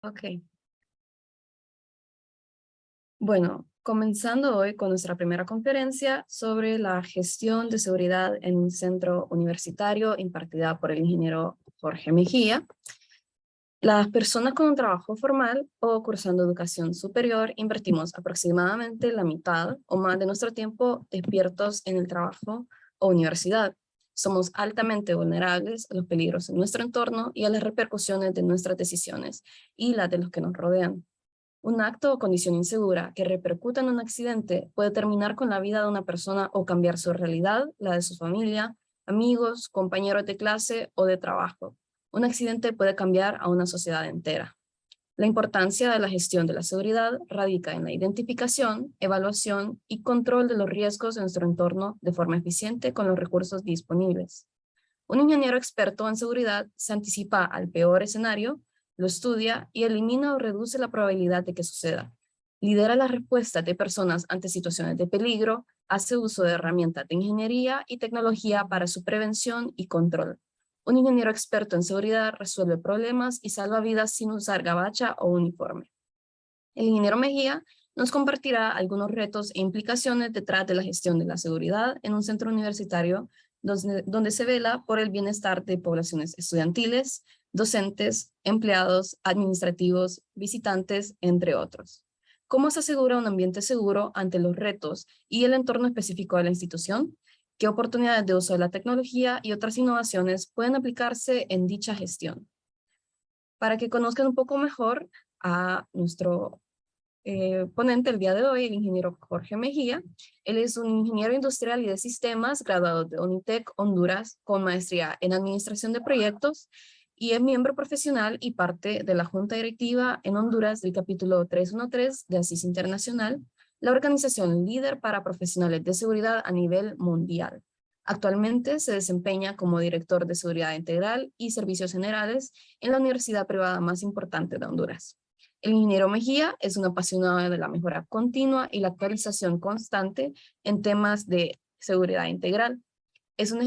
Ok, bueno, comenzando hoy con nuestra primera conferencia sobre la gestión de seguridad en un centro universitario impartida por el ingeniero Jorge Mejía. Las personas con un trabajo formal o cursando educación superior invertimos aproximadamente la mitad o más de nuestro tiempo despiertos en el trabajo o universidad. Somos altamente vulnerables a los peligros en nuestro entorno y a las repercusiones de nuestras decisiones y las de los que nos rodean. Un acto o condición insegura que repercuta en un accidente puede terminar con la vida de una persona o cambiar su realidad, la de su familia, amigos, compañeros de clase o de trabajo. Un accidente puede cambiar a una sociedad entera. La importancia de la gestión de la seguridad radica en la identificación, evaluación y control de los riesgos en nuestro entorno de forma eficiente con los recursos disponibles. Un ingeniero experto en seguridad se anticipa al peor escenario, lo estudia y elimina o reduce la probabilidad de que suceda. Lidera las respuestas de personas ante situaciones de peligro, hace uso de herramientas de ingeniería y tecnología para su prevención y control. Un ingeniero experto en seguridad resuelve problemas y salva vidas sin usar gabacha o uniforme. El ingeniero Mejía nos compartirá algunos retos e implicaciones detrás de la gestión de la seguridad en un centro universitario donde se vela por el bienestar de poblaciones estudiantiles, docentes, empleados, administrativos, visitantes, entre otros. ¿Cómo se asegura un ambiente seguro ante los retos y el entorno específico de la institución? ¿Qué oportunidades de uso de la tecnología y otras innovaciones pueden aplicarse en dicha gestión? Para que conozcan un poco mejor a nuestro ponente el día de hoy, el ingeniero Jorge Mejía. Él es un ingeniero industrial y de sistemas, graduado de UNITEC, Honduras, con maestría en administración de proyectos y es miembro profesional y parte de la Junta Directiva en Honduras del capítulo 313 de ASIS Internacional, la organización líder para profesionales de seguridad a nivel mundial. Actualmente se desempeña como director de seguridad integral y servicios generales en la universidad privada más importante de Honduras. El ingeniero Mejía es un apasionado de la mejora continua y la actualización constante en temas de seguridad integral. Es un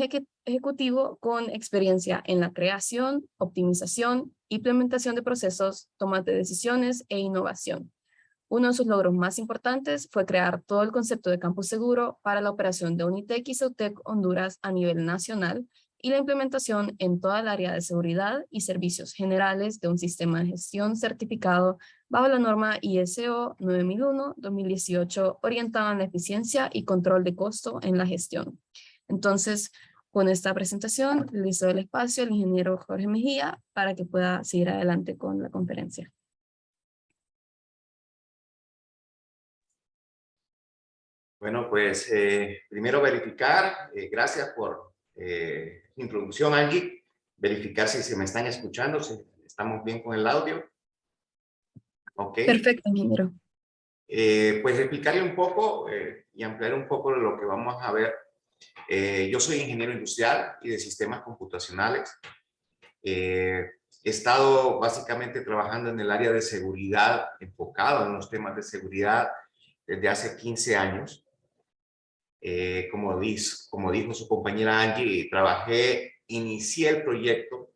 ejecutivo con experiencia en la creación, optimización, implementación de procesos, toma de decisiones e innovación. Uno de sus logros más importantes fue crear todo el concepto de campus seguro para la operación de Unitec y Ceutec Honduras a nivel nacional y la implementación en toda el área de seguridad y servicios generales de un sistema de gestión certificado bajo la norma ISO 9001-2018 orientado en la eficiencia y control de costo en la gestión. Entonces, con esta presentación, le doy el espacio al ingeniero Jorge Mejía para que pueda seguir adelante con la conferencia. Bueno, pues primero verificar, gracias por la introducción, Angie, verificar si se me están escuchando, si estamos bien con el audio. Ok. Perfecto, ingeniero. Pues explicarle un poco y ampliar un poco lo que vamos a ver. Yo soy ingeniero industrial y de sistemas computacionales. He estado básicamente trabajando en el área de seguridad, enfocado en los temas de seguridad desde hace 15 años. Como dijo su compañera Angie, inicié el proyecto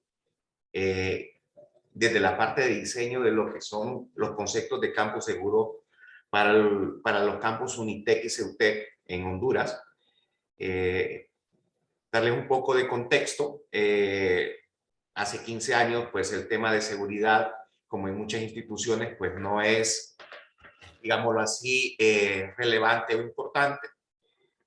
desde la parte de diseño de lo que son los conceptos de campo seguro para los campus Unitec y Ceutec en Honduras. Darles un poco de contexto. Hace 15 años, pues el tema de seguridad, como en muchas instituciones, pues no es, digámoslo así, relevante o importante.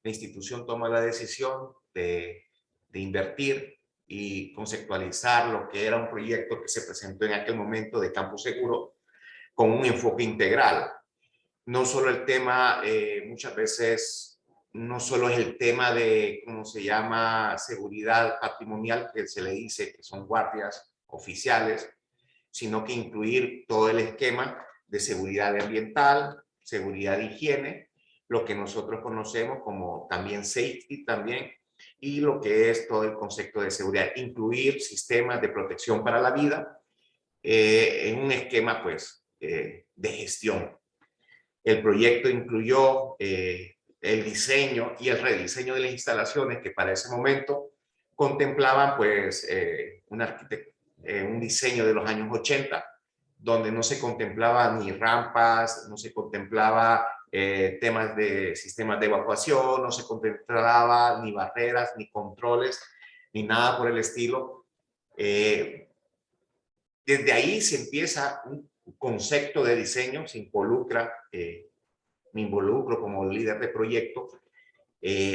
La institución toma la decisión de invertir y conceptualizar lo que era un proyecto que se presentó en aquel momento de Campo Seguro con un enfoque integral. No solo el tema, muchas veces, no solo es el tema de, ¿cómo se llama?, seguridad patrimonial, que se le dice que son guardias oficiales, sino que incluir todo el esquema de seguridad ambiental, seguridad de higiene, lo que nosotros conocemos como también safety también, y lo que es todo el concepto de seguridad, incluir sistemas de protección para la vida en un esquema pues de gestión. El proyecto incluyó el diseño y el rediseño de las instalaciones que para ese momento contemplaban pues un diseño de los años 80, donde no se contemplaba ni rampas, no se contemplaba temas de sistemas de evacuación, no se contemplaba ni barreras, ni controles, ni nada por el estilo. Desde ahí se empieza un concepto de diseño, se involucra, me involucro como líder de proyecto,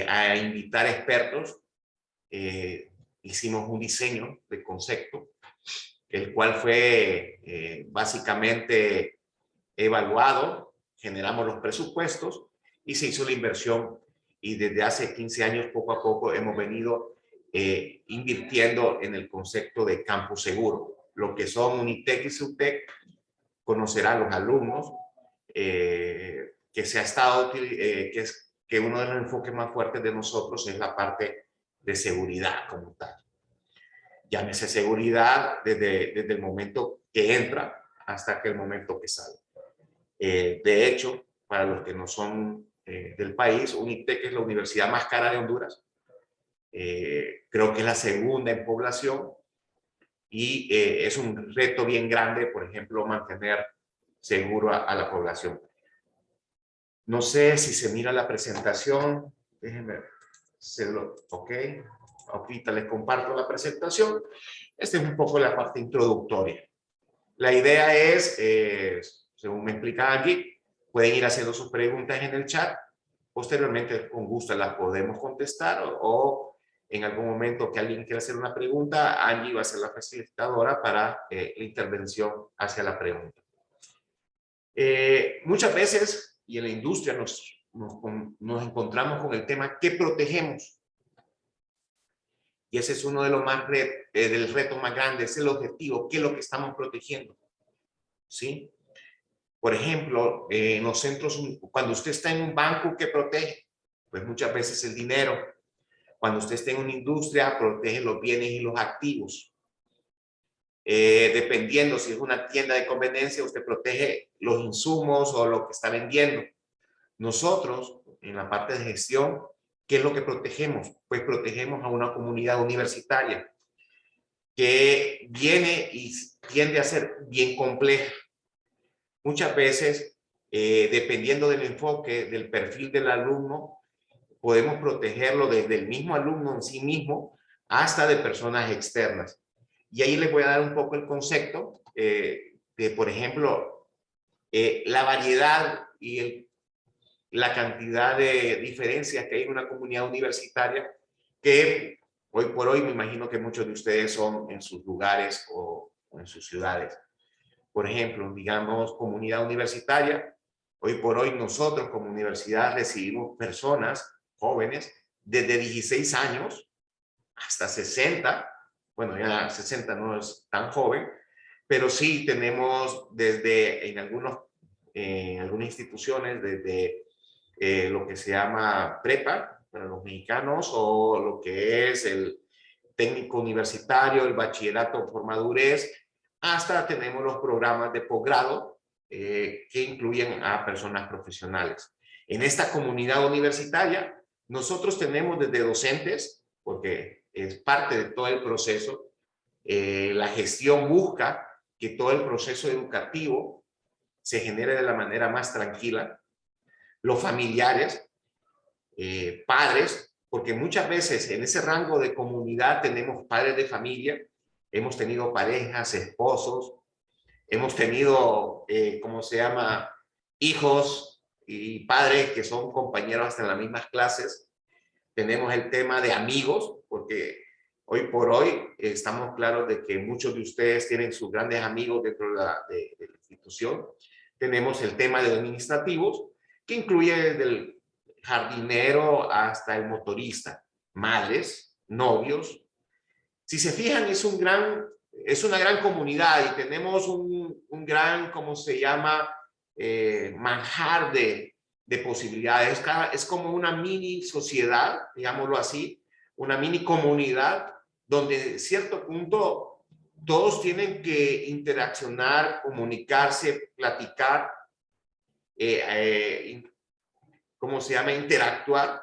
a invitar expertos. Hicimos un diseño de concepto, el cual fue básicamente evaluado, generamos los presupuestos y se hizo la inversión, y desde hace 15 años poco a poco hemos venido invirtiendo en el concepto de campus seguro. Lo que son Unitec y Subtec conocerán los alumnos que se ha estado, que uno de los enfoques más fuertes de nosotros es la parte de seguridad como tal. Llámese seguridad desde el momento que entra hasta el momento que sale. De hecho, para los que no son del país, Unitec es la universidad más cara de Honduras. Creo que es la segunda en población, y es un reto bien grande, por ejemplo, mantener seguro a la población. No sé si se mira la presentación. Déjenme hacerlo. Ok. Ahorita les comparto la presentación. Esta es un poco la parte introductoria. La idea es, según me explica Angie, pueden ir haciendo sus preguntas en el chat. Posteriormente, con gusto las podemos contestar, o en algún momento que alguien quiera hacer una pregunta, Angie va a ser la facilitadora para la intervención hacia la pregunta. Muchas veces, y en la industria nos encontramos con el tema ¿qué protegemos? Y ese es uno de los más del reto más grande, es el objetivo, ¿qué es lo que estamos protegiendo? ¿Sí? Por ejemplo, en los centros, cuando usted está en un banco, ¿qué protege? Pues muchas veces el dinero. Cuando usted está en una industria, protege los bienes y los activos. Dependiendo si es una tienda de conveniencia, usted protege los insumos o lo que está vendiendo. Nosotros, en la parte de gestión, ¿qué es lo que protegemos? Pues protegemos a una comunidad universitaria que viene y tiende a ser bien compleja. Muchas veces, dependiendo del enfoque, del perfil del alumno, podemos protegerlo desde el mismo alumno en sí mismo hasta de personas externas. Y ahí les voy a dar un poco el concepto de, por ejemplo, la variedad y la cantidad de diferencias que hay en una comunidad universitaria, que hoy por hoy me imagino que muchos de ustedes son en sus lugares o en sus ciudades. Por ejemplo, digamos, comunidad universitaria. Hoy por hoy nosotros como universidad recibimos personas jóvenes desde 16 años hasta 60. Bueno, ya 60 no es tan joven, pero sí tenemos desde en algunas instituciones, desde lo que se llama prepa para los mexicanos, o lo que es el técnico universitario, el bachillerato por madurez, hasta tenemos los programas de posgrado que incluyen a personas profesionales. En esta comunidad universitaria, nosotros tenemos desde docentes, porque es parte de todo el proceso. La gestión busca que todo el proceso educativo se genere de la manera más tranquila. Los familiares, padres, porque muchas veces en ese rango de comunidad tenemos padres de familia, hemos tenido parejas, esposos, hemos tenido, ¿cómo se llama?, hijos y padres que son compañeros hasta en las mismas clases. Tenemos el tema de amigos, porque hoy por hoy estamos claros de que muchos de ustedes tienen sus grandes amigos dentro de la institución. Tenemos el tema de administrativos, que incluye desde el jardinero hasta el motorista, madres, novios. Si se fijan, es una gran comunidad, y tenemos un gran, ¿cómo se llama?, manjar de posibilidades. Es como una mini sociedad, digámoslo así, una mini comunidad, donde en cierto punto todos tienen que interaccionar, comunicarse, platicar, ¿cómo se llama?, interactuar.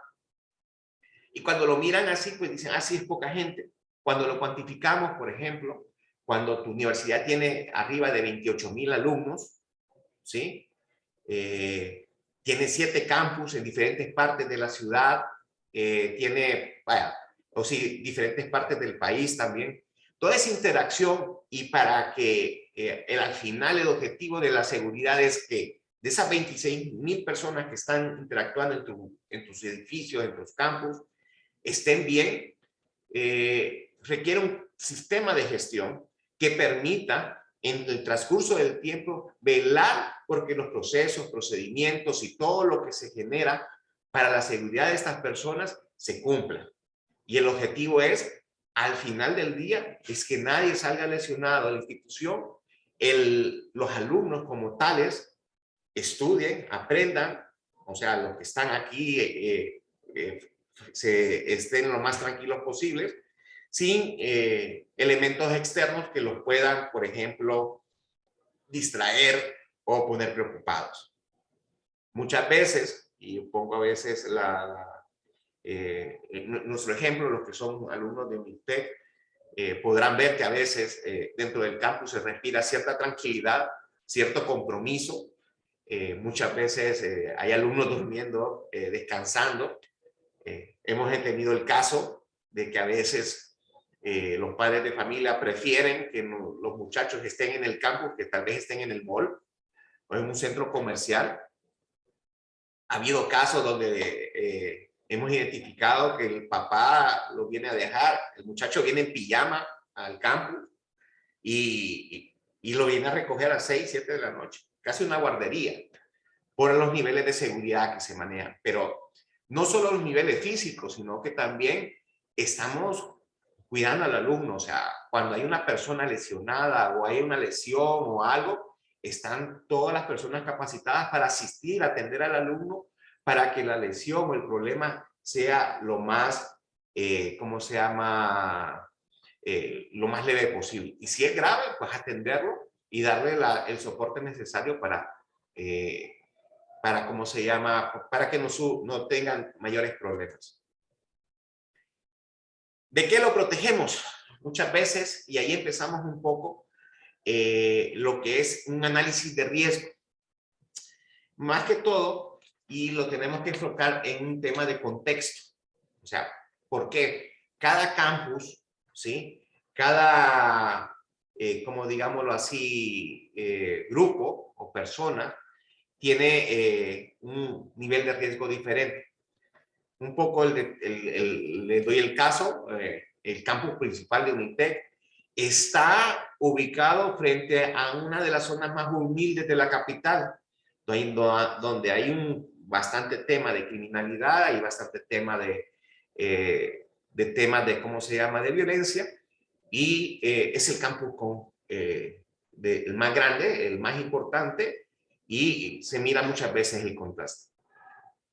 Y cuando lo miran así, pues dicen, así es poca gente. Cuando lo cuantificamos, por ejemplo, cuando tu universidad tiene arriba de 28,000 alumnos, ¿sí? Tiene 7 campus en diferentes partes de la ciudad, tiene, vaya, o sí, diferentes partes del país también. Toda esa interacción, y para que al final el objetivo de la seguridad es que de esas 26,000 personas que están interactuando en tus edificios, en tus campus, estén bien, requiere un sistema de gestión que permita en el transcurso del tiempo velar porque los procesos, procedimientos y todo lo que se genera para la seguridad de estas personas se cumpla. Y el objetivo es, al final del día, es que nadie salga lesionado a la institución, los alumnos como tales estudien, aprendan, o sea, los que están aquí estén lo más tranquilos posibles, sin elementos externos que los puedan, por ejemplo, distraer o poner preocupados. Muchas veces, y pongo a veces nuestro ejemplo, los que son alumnos de UNITEC, podrán ver que a veces dentro del campus se respira cierta tranquilidad, cierto compromiso. Muchas veces hay alumnos durmiendo, descansando. Hemos tenido el caso de que a veces los padres de familia prefieren que los muchachos estén en el campus, que tal vez estén en el mall o en un centro comercial. Ha habido casos donde hemos identificado que el papá lo viene a dejar, el muchacho viene en pijama al campus y lo viene a recoger a 6, 7 de la noche, casi una guardería, por los niveles de seguridad que se manejan. Pero no solo los niveles físicos, sino que también estamos cuidando al alumno. O sea, cuando hay una persona lesionada o hay una lesión o algo, están todas las personas capacitadas para asistir, atender al alumno, para que la lesión o el problema sea lo más, ¿cómo se llama? Lo más leve posible. Y si es grave, pues atenderlo y darle el soporte necesario para ¿cómo se llama? Para que no tengan mayores problemas. ¿De qué lo protegemos? Muchas veces, y ahí empezamos un poco, lo que es un análisis de riesgo. Más que todo, y lo tenemos que enfocar en un tema de contexto. O sea, ¿por qué? Cada campus, ¿sí? Cada, como digámoslo así, grupo o persona tiene un nivel de riesgo diferente. Un poco les doy el caso, el campus principal de UNITEC está ubicado frente a una de las zonas más humildes de la capital, donde hay bastante tema de criminalidad y bastante tema temas de, ¿cómo se llama?, de violencia, y es el campus el más grande, el más importante, y se mira muchas veces el contraste.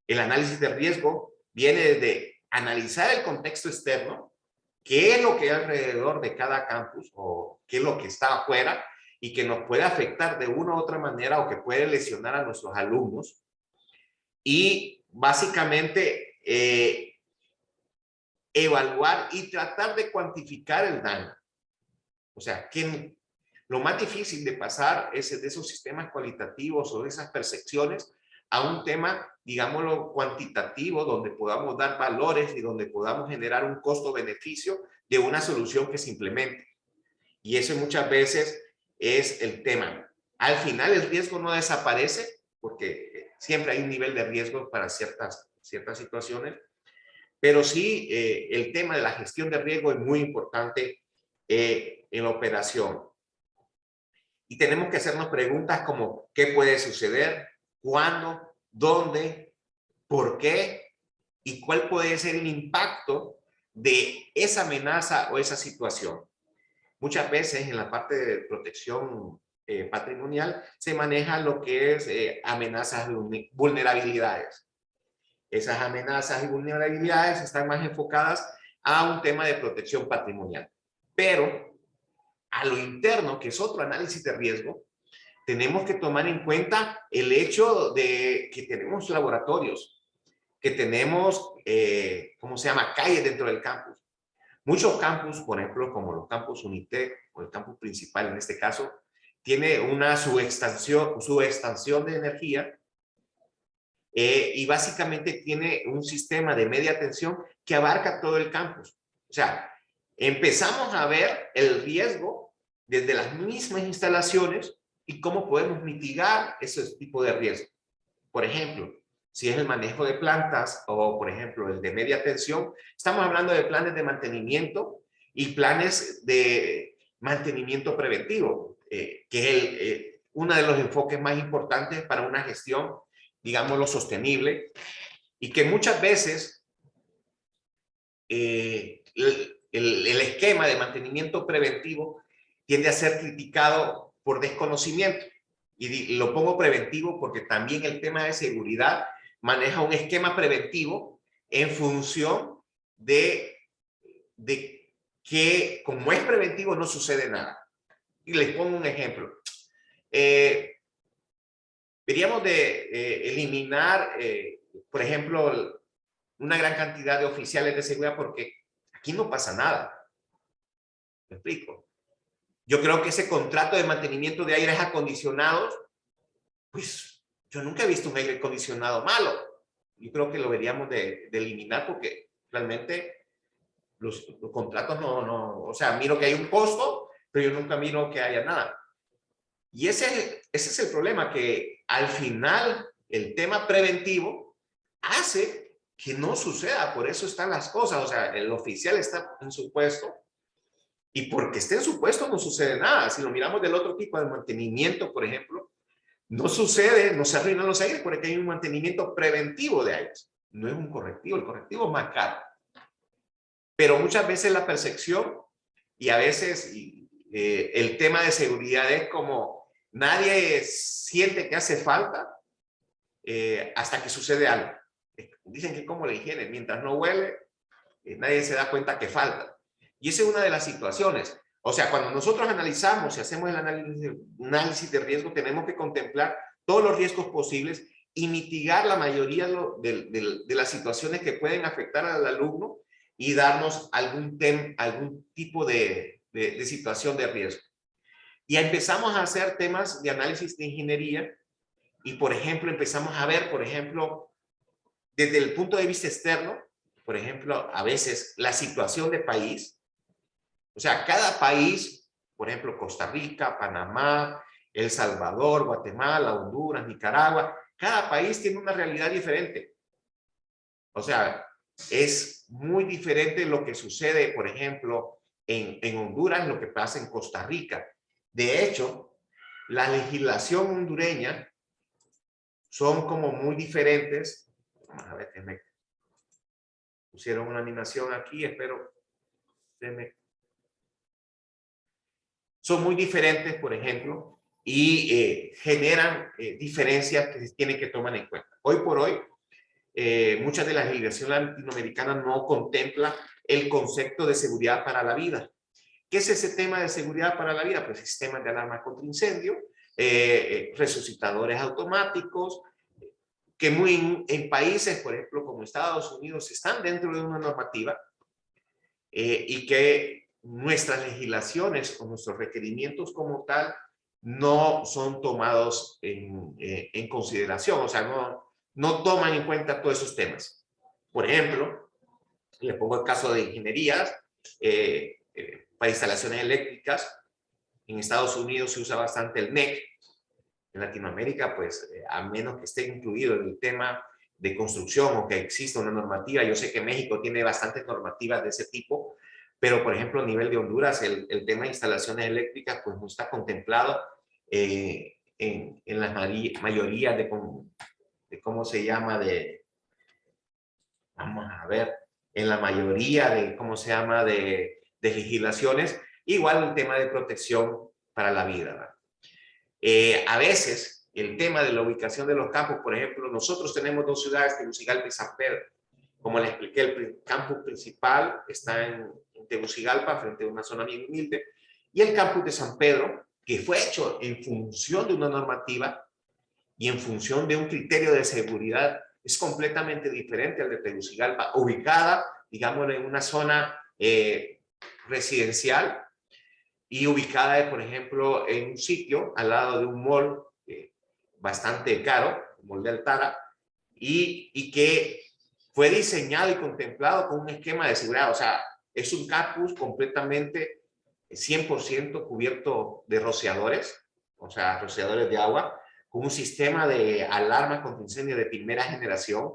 El análisis de riesgo viene desde analizar el contexto externo, qué es lo que hay alrededor de cada campus o qué es lo que está afuera y que nos puede afectar de una u otra manera o que puede lesionar a nuestros alumnos. Y básicamente evaluar y tratar de cuantificar el daño. O sea, lo más difícil de pasar es de esos sistemas cualitativos o de esas percepciones a un tema, digámoslo, cuantitativo, donde podamos dar valores y donde podamos generar un costo-beneficio de una solución que se implemente. Y eso muchas veces es el tema. Al final el riesgo no desaparece, porque siempre hay un nivel de riesgo para ciertas situaciones, pero sí el tema de la gestión de riesgo es muy importante en la operación. Y tenemos que hacernos preguntas como ¿qué puede suceder? ¿Cuándo? ¿Dónde? ¿Por qué? ¿Y cuál puede ser el impacto de esa amenaza o esa situación? Muchas veces en la parte de protección patrimonial se maneja lo que es amenazas de vulnerabilidades. Esas amenazas y vulnerabilidades están más enfocadas a un tema de protección patrimonial. Pero a lo interno, que es otro análisis de riesgo, tenemos que tomar en cuenta el hecho de que tenemos laboratorios, que tenemos, ¿cómo se llama?, calles dentro del campus. Muchos campus, por ejemplo, como los campus Unitec o el campus principal en este caso, tiene una subestación de energía y básicamente tiene un sistema de media tensión que abarca todo el campus. O sea, empezamos a ver el riesgo desde las mismas instalaciones y cómo podemos mitigar ese tipo de riesgo. Por ejemplo, si es el manejo de plantas o, por ejemplo, el de media tensión, estamos hablando de planes de mantenimiento y planes de mantenimiento preventivo, que es uno de los enfoques más importantes para una gestión, digámoslo, sostenible, y que muchas veces el esquema de mantenimiento preventivo tiende a ser criticado por desconocimiento. Y lo pongo preventivo porque también el tema de seguridad maneja un esquema preventivo en función de que como es preventivo no sucede nada. Y les pongo un ejemplo. Deberíamos de eliminar, por ejemplo, una gran cantidad de oficiales de seguridad porque aquí no pasa nada. ¿Me explico? Yo creo que ese contrato de mantenimiento de aires acondicionados, pues yo nunca he visto un aire acondicionado malo. Yo creo que lo deberíamos de eliminar porque realmente los contratos o sea, miro que hay un costo, pero yo nunca miro que haya nada. Y ese es el problema, que al final el tema preventivo hace que no suceda. Por eso están las cosas. O sea, el oficial está en su puesto y porque esté en su puesto no sucede nada. Si lo miramos del otro tipo de mantenimiento, por ejemplo, no sucede, no se arruinan los aires porque hay un mantenimiento preventivo de aires. No es un correctivo, el correctivo es más caro. Pero muchas veces la percepción y a veces el tema de seguridad es como nadie siente que hace falta hasta que sucede algo. Dicen que como la higiene, mientras no huele, nadie se da cuenta que falta. Y esa es una de las situaciones. O sea, cuando nosotros analizamos y hacemos el análisis de riesgo, tenemos que contemplar todos los riesgos posibles y mitigar la mayoría de las situaciones que pueden afectar al alumno y darnos algún tipo de situación de riesgo. Y empezamos a hacer temas de análisis de ingeniería y, por ejemplo, empezamos a ver, por ejemplo, desde el punto de vista externo, por ejemplo, a veces la situación de país. O sea, cada país, por ejemplo, Costa Rica, Panamá, El Salvador, Guatemala, Honduras, Nicaragua, cada país tiene una realidad diferente. O sea, es muy diferente lo que sucede, por ejemplo, en Honduras, lo que pasa en Costa Rica. De hecho, la legislación hondureña son como muy diferentes. Vamos a ver, me pusieron una animación aquí, espero. Son muy diferentes, por ejemplo, y generan diferencias que se tienen que tomar en cuenta. Hoy por hoy, muchas de las legislaciones latinoamericanas no contemplan el concepto de seguridad para la vida. ¿Qué es ese tema de seguridad para la vida? Pues sistemas de alarma contra incendio, resucitadores automáticos, que en países, por ejemplo, como Estados Unidos, están dentro de una normativa y que nuestras legislaciones o nuestros requerimientos como tal no son tomados en consideración, o sea, no toman en cuenta todos esos temas. Por ejemplo, le pongo el caso de ingenierías, para instalaciones eléctricas. En Estados Unidos se usa bastante el NEC. En Latinoamérica, pues, a menos que esté incluido en el tema de construcción o que exista una normativa, yo sé que México tiene bastantes normativas de ese tipo, pero, por ejemplo, a nivel de Honduras, el tema de instalaciones eléctricas, pues, no está contemplado en la mayoría de cómo se llama, vamos a ver, en la mayoría de, ¿cómo se llama?, de legislaciones. Igual el tema de protección para la vida, ¿verdad? A veces, el tema de la ubicación de los campos, por ejemplo, nosotros tenemos dos ciudades, Tegucigalpa y San Pedro. Como les expliqué, el campus principal está en Tegucigalpa, frente a una zona bien humilde, y el campus de San Pedro, que fue hecho en función de una normativa y en función de un criterio de seguridad, es completamente diferente al de Tegucigalpa, ubicada, digamos, en una zona residencial y ubicada, por ejemplo, en un sitio al lado de un mall bastante caro, el Mall de Altara, y que fue diseñado y contemplado con un esquema de seguridad. O sea, es un campus completamente 100% cubierto de rociadores, o sea, rociadores de agua, con un sistema de alarma contra incendio de primera generación,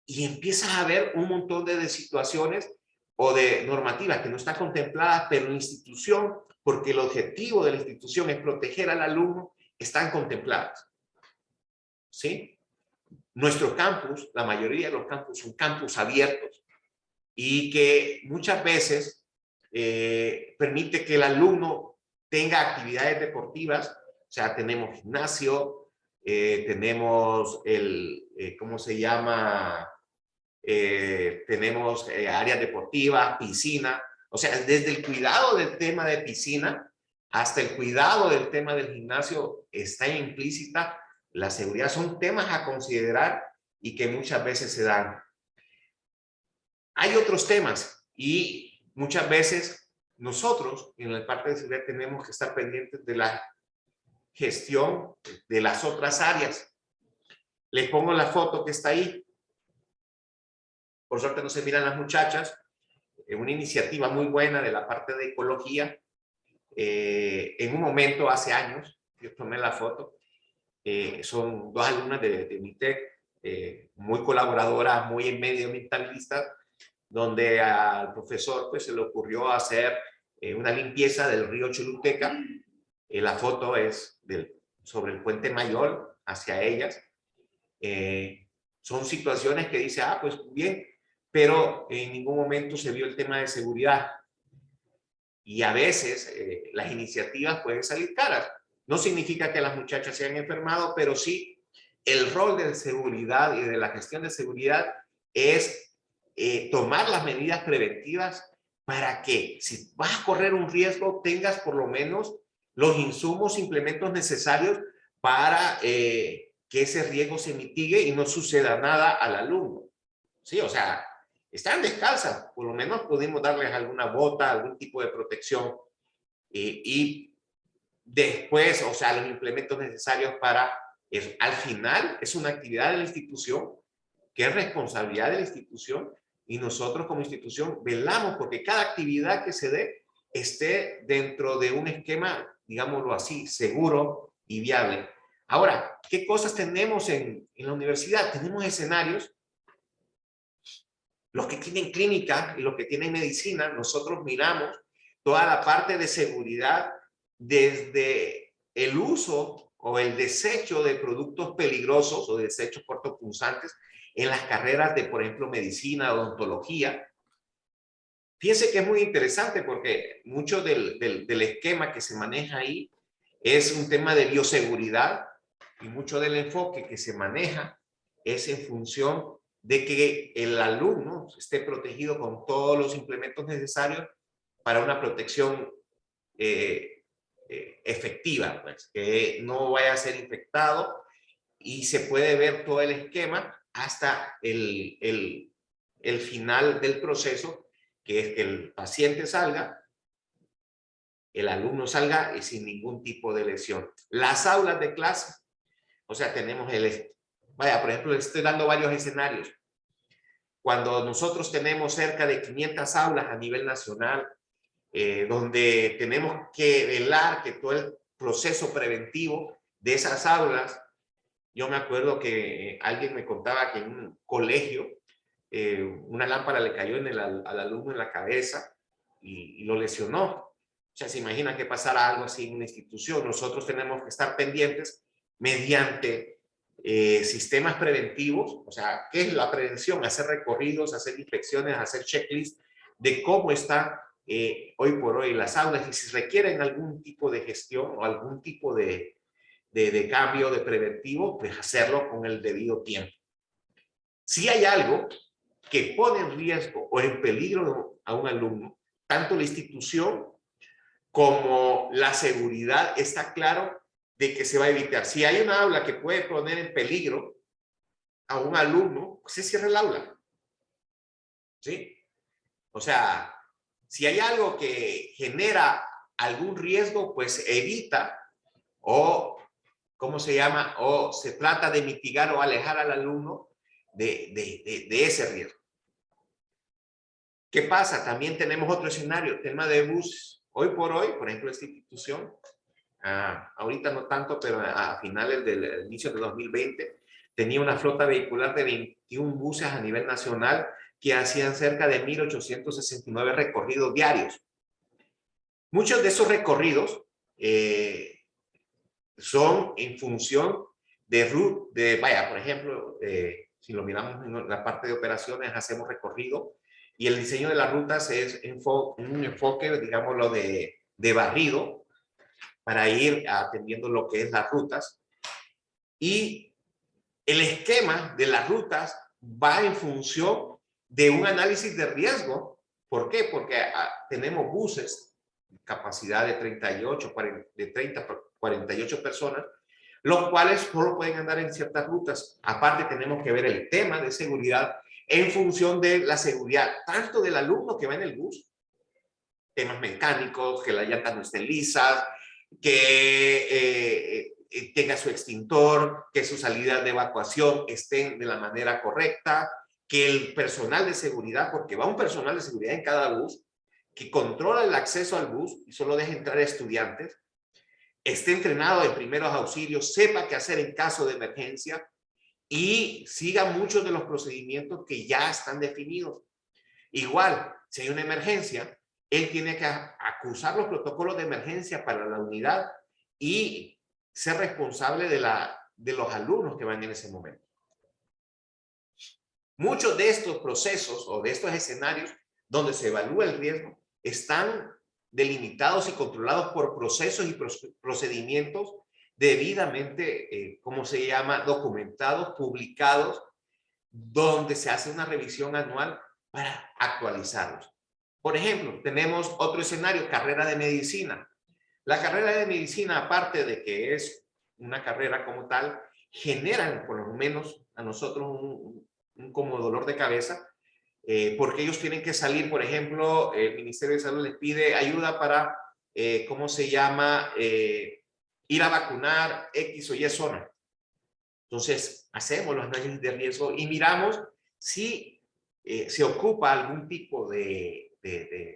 y empiezas a ver un montón de situaciones o de normativas que no están contempladas, pero en la institución, porque el objetivo de la institución es proteger al alumno, están contempladas. ¿Sí? Nuestro campus, la mayoría de los campus son campus abiertos y que muchas veces permite que el alumno tenga actividades deportivas, o sea, tenemos gimnasio, tenemos ¿cómo se llama? Tenemos áreas deportivas, piscina, o sea, desde el cuidado del tema de piscina hasta el cuidado del tema del gimnasio está implícita la seguridad. Son temas a considerar y que muchas veces se dan. Hay otros temas y muchas veces nosotros en la parte de seguridad tenemos que estar pendientes de la gestión de las otras áreas. Les pongo la foto que está ahí. Por suerte no se miran las muchachas. Una iniciativa muy buena de la parte de ecología. En un momento, hace años, yo tomé la foto. Son dos alumnas de MITEC, muy colaboradoras, muy medioambientalistas, donde al profesor pues, se le ocurrió hacer una limpieza del río Choluteca. La foto es sobre el puente Mayor hacia ellas. Son situaciones que dice, pues bien, pero en ningún momento se vio el tema de seguridad. Y a veces las iniciativas pueden salir caras. No significa que las muchachas se hayan enfermado, pero sí el rol de seguridad y de la gestión de seguridad es tomar las medidas preventivas para que si vas a correr un riesgo tengas por lo menos los insumos, implementos necesarios para que ese riesgo se mitigue y no suceda nada al alumno. Sí, o sea, están descalzas, por lo menos pudimos darles alguna bota, algún tipo de protección y después, o sea, los implementos necesarios para eso. Al final es una actividad de la institución que es responsabilidad de la institución y nosotros como institución velamos porque cada actividad que se dé esté dentro de un esquema, digámoslo así, seguro y viable. Ahora, ¿qué cosas tenemos en la universidad? Tenemos escenarios. Los que tienen clínica y los que tienen medicina, nosotros miramos toda la parte de seguridad desde el uso o el desecho de productos peligrosos o desechos cortopunzantes en las carreras de, por ejemplo, medicina, odontología. Fíjense que es muy interesante porque mucho del esquema que se maneja ahí es un tema de bioseguridad y mucho del enfoque que se maneja es en función de que el alumno esté protegido con todos los implementos necesarios para una protección efectiva, pues, que no vaya a ser infectado y se puede ver todo el esquema hasta el final del proceso, que es que el paciente salga, el alumno salga y sin ningún tipo de lesión. Las aulas de clase, o sea, tenemos vaya, por ejemplo, les estoy dando varios escenarios. Cuando nosotros tenemos cerca de 500 aulas a nivel nacional, donde tenemos que velar que todo el proceso preventivo de esas aulas, yo me acuerdo que alguien me contaba que en un colegio una lámpara le cayó al alumno en la cabeza y lo lesionó. O sea, se imagina que pasara algo así en una institución. Nosotros tenemos que estar pendientes mediante sistemas preventivos. O sea, ¿qué es la prevención? Hacer recorridos, hacer inspecciones, hacer checklists de cómo están hoy por hoy las aulas y si requieren algún tipo de gestión o algún tipo de cambio de preventivo, pues hacerlo con el debido tiempo. Si hay algo que pone en riesgo o en peligro a un alumno, tanto la institución como la seguridad está claro de que se va a evitar. Si hay una aula que puede poner en peligro a un alumno, pues se cierra el aula. ¿Sí? O sea, Si hay algo que genera algún riesgo, pues evita o, ¿cómo se llama? O se trata de mitigar o alejar al alumno de ese riesgo. ¿Qué pasa? También tenemos otro escenario, tema de buses. Hoy, por ejemplo, esta institución, ahorita no tanto, pero a finales del inicio de 2020, tenía una flota vehicular de 21 buses a nivel nacional que hacían cerca de 1.869 recorridos diarios. Muchos de esos recorridos son en función vaya, por ejemplo, si lo miramos en la parte de operaciones, hacemos recorrido y el diseño de las rutas es un enfoque, digámoslo, de barrido para ir atendiendo lo que es las rutas. Y el esquema de las rutas va en función de un análisis de riesgo. ¿Por qué? Porque tenemos buses, capacidad de 48 personas, los cuales solo pueden andar en ciertas rutas. Aparte, tenemos que ver el tema de seguridad en función de la seguridad, tanto del alumno que va en el bus, temas mecánicos, que las llantas no estén lisas, que tenga su extintor, que sus salidas de evacuación estén de la manera correcta, que el personal de seguridad, porque va un personal de seguridad en cada bus, que controla el acceso al bus y solo deja entrar estudiantes, esté entrenado en primeros auxilios, sepa qué hacer en caso de emergencia y siga muchos de los procedimientos que ya están definidos. Igual, si hay una emergencia, él tiene que acusar los protocolos de emergencia para la unidad y ser responsable de los alumnos que van en ese momento. Muchos de estos procesos o de estos escenarios donde se evalúa el riesgo están delimitados y controlados por procesos y procedimientos debidamente, ¿cómo se llama?, documentados, publicados, donde se hace una revisión anual para actualizarlos. Por ejemplo, tenemos otro escenario, carrera de medicina. La carrera de medicina, aparte de que es una carrera como tal, generan por lo menos a nosotros un como dolor de cabeza, porque ellos tienen que salir, por ejemplo, el Ministerio de Salud les pide ayuda para, ¿cómo se llama?, ir a vacunar X o Y zona. Entonces, hacemos los análisis de riesgo y miramos si se ocupa algún tipo de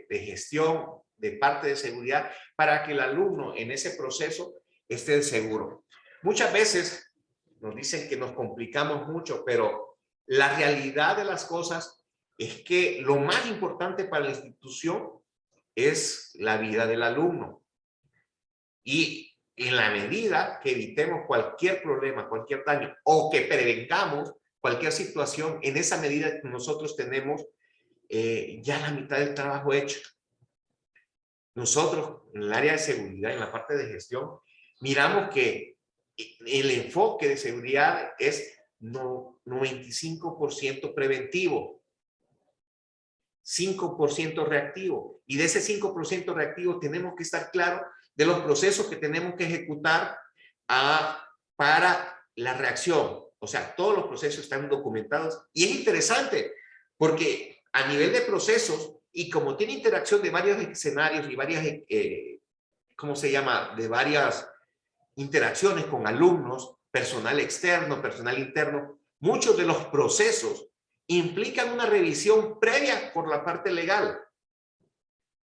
gestión de parte de seguridad para que el alumno en ese proceso esté seguro. Muchas veces nos dicen que nos complicamos mucho, pero la realidad de las cosas es que lo más importante para la institución es la vida del alumno. Y en la medida que evitemos cualquier problema, cualquier daño o que prevengamos cualquier situación, en esa medida nosotros tenemos ya la mitad del trabajo hecho. Nosotros en el área de seguridad, en la parte de gestión, miramos que el enfoque de seguridad es 95% preventivo, 5% reactivo. Y de ese 5% reactivo tenemos que estar claros de los procesos que tenemos que ejecutar para la reacción. O sea, todos los procesos están documentados. Y es interesante porque a nivel de procesos, y como tiene interacción de varios escenarios y varias, ¿cómo se llama?, de varias interacciones con alumnos, personal externo, personal interno, muchos de los procesos implican una revisión previa por la parte legal.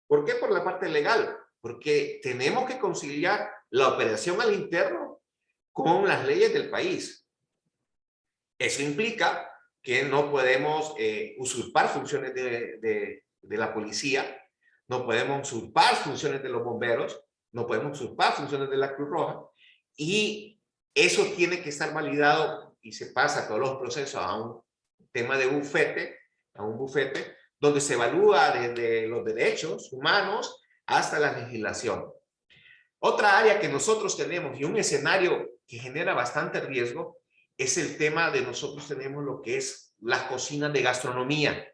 ¿Por qué por la parte legal? Porque tenemos que conciliar la operación al interno con las leyes del país. Eso implica que no podemos usurpar funciones de la policía, no podemos usurpar funciones de los bomberos, no podemos usurpar funciones de la Cruz Roja, y eso tiene que estar validado y se pasa todos los procesos a un tema de bufete, donde se evalúa desde los derechos humanos hasta la legislación. Otra área que nosotros tenemos y un escenario que genera bastante riesgo es el tema de nosotros tenemos lo que es las cocinas de gastronomía.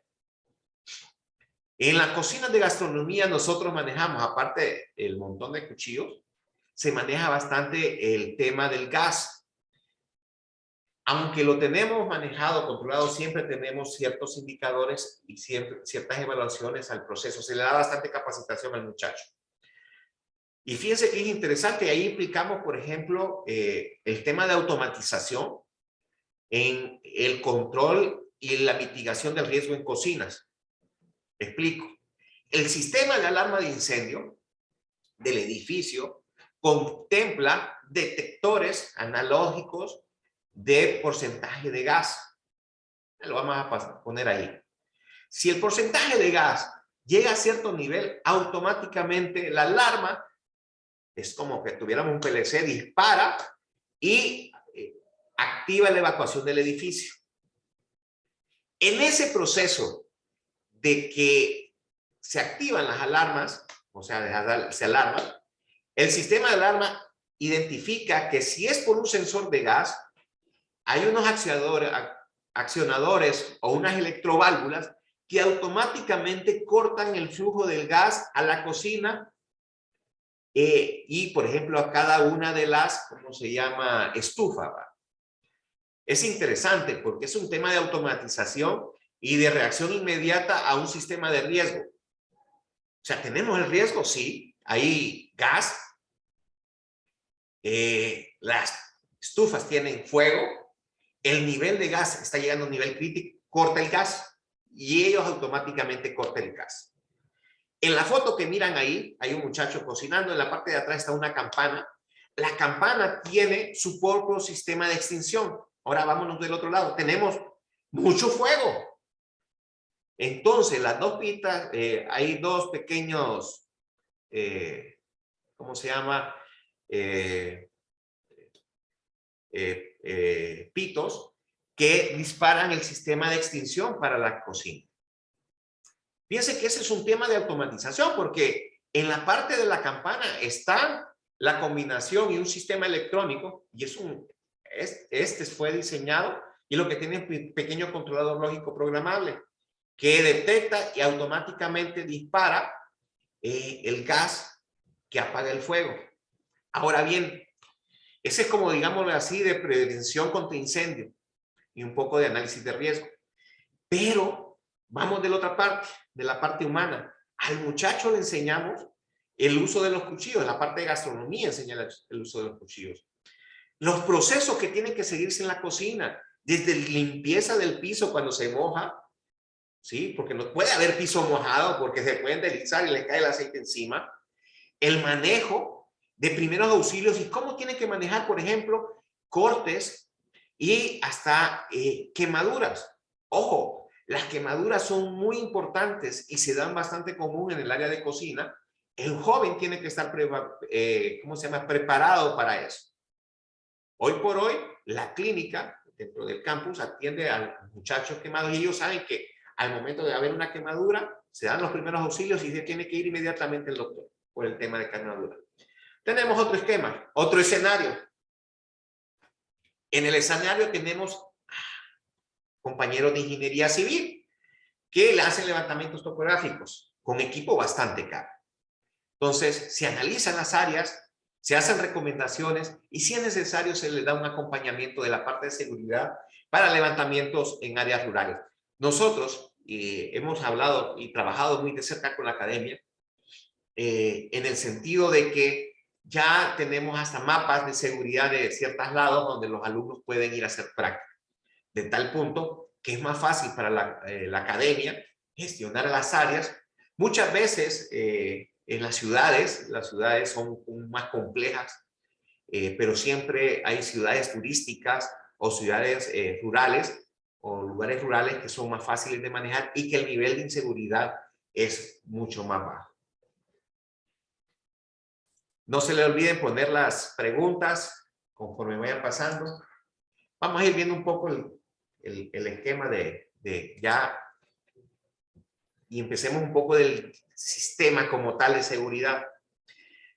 En las cocinas de gastronomía nosotros manejamos, aparte el montón de cuchillos, se maneja bastante el tema del gas. aunque lo tenemos manejado, controlado, siempre tenemos ciertos indicadores y ciertas evaluaciones al proceso. Se le da bastante capacitación al muchacho. Y fíjense que es interesante, ahí implicamos, por ejemplo, el tema de automatización en el control y la mitigación del riesgo en cocinas. Explico. El sistema de alarma de incendio del edificio contempla detectores analógicos de porcentaje de gas. Lo vamos a poner ahí. Si el porcentaje de gas llega a cierto nivel, automáticamente la alarma, es como que tuviéramos un PLC, dispara y activa la evacuación del edificio. En ese proceso de que se activan las alarmas, o sea, se alarma, el sistema de alarma identifica que si es por un sensor de gas, hay unos accionadores o unas electroválvulas que automáticamente cortan el flujo del gas a la cocina y, por ejemplo, a cada una de las, ¿cómo se llama? Estufa. ¿Va? Es interesante porque es un tema de automatización y de reacción inmediata a un sistema de riesgo. O sea, ¿tenemos el riesgo? Sí. Hay gas. Las estufas tienen fuego. El nivel de gas está llegando a un nivel crítico. Corta el gas y ellos automáticamente cortan el gas. En la foto que miran ahí, hay un muchacho cocinando. En la parte de atrás está una campana. La campana tiene su propio sistema de extinción. Ahora vámonos del otro lado. Tenemos mucho fuego. Entonces, las dos pistas, hay dos pequeños, ¿cómo se llama? Pitos que disparan el sistema de extinción para la cocina. Fíjense que ese es un tema de automatización porque en la parte de la campana está la combinación y un sistema electrónico y este fue diseñado y lo que tiene un pequeño controlador lógico programable que detecta y automáticamente dispara el gas que apaga el fuego. Ahora bien, ese es como, digámoslo así, de prevención contra incendio y un poco de análisis de riesgo. Pero vamos de la otra parte, de la parte humana. Al muchacho le enseñamos el uso de los cuchillos, en la parte de gastronomía enseña el uso de los cuchillos. Los procesos que tienen que seguirse en la cocina, desde limpieza del piso cuando se moja, ¿sí? Porque no puede haber piso mojado porque se pueden deslizar y le cae el aceite encima. El manejo de primeros auxilios y cómo tienen que manejar, por ejemplo, cortes y hasta quemaduras. Ojo, las quemaduras son muy importantes y se dan bastante común en el área de cocina. El joven tiene que estar ¿cómo se llama? Preparado para eso. Hoy por hoy, la clínica dentro del campus atiende a muchachos quemados y ellos saben que al momento de haber una quemadura, se dan los primeros auxilios y se tiene que ir inmediatamente el doctor por el tema de quemadura. Tenemos otro esquema, otro escenario. En el escenario tenemos compañeros de ingeniería civil que le hacen levantamientos topográficos con equipo bastante caro. Entonces, se analizan las áreas, se hacen recomendaciones y si es necesario se les da un acompañamiento de la parte de seguridad para levantamientos en áreas rurales. Nosotros hemos hablado y trabajado muy de cerca con la academia en el sentido de que ya tenemos hasta mapas de seguridad de ciertos lados donde los alumnos pueden ir a hacer práctica. De tal punto que es más fácil para la academia gestionar las áreas. Muchas veces en las ciudades son más complejas, pero siempre hay ciudades turísticas o ciudades rurales o lugares rurales que son más fáciles de manejar y que el nivel de inseguridad es mucho más bajo. No se le olviden poner las preguntas conforme vayan pasando. Vamos a ir viendo un poco el esquema de ya y empecemos un poco del sistema como tal de seguridad.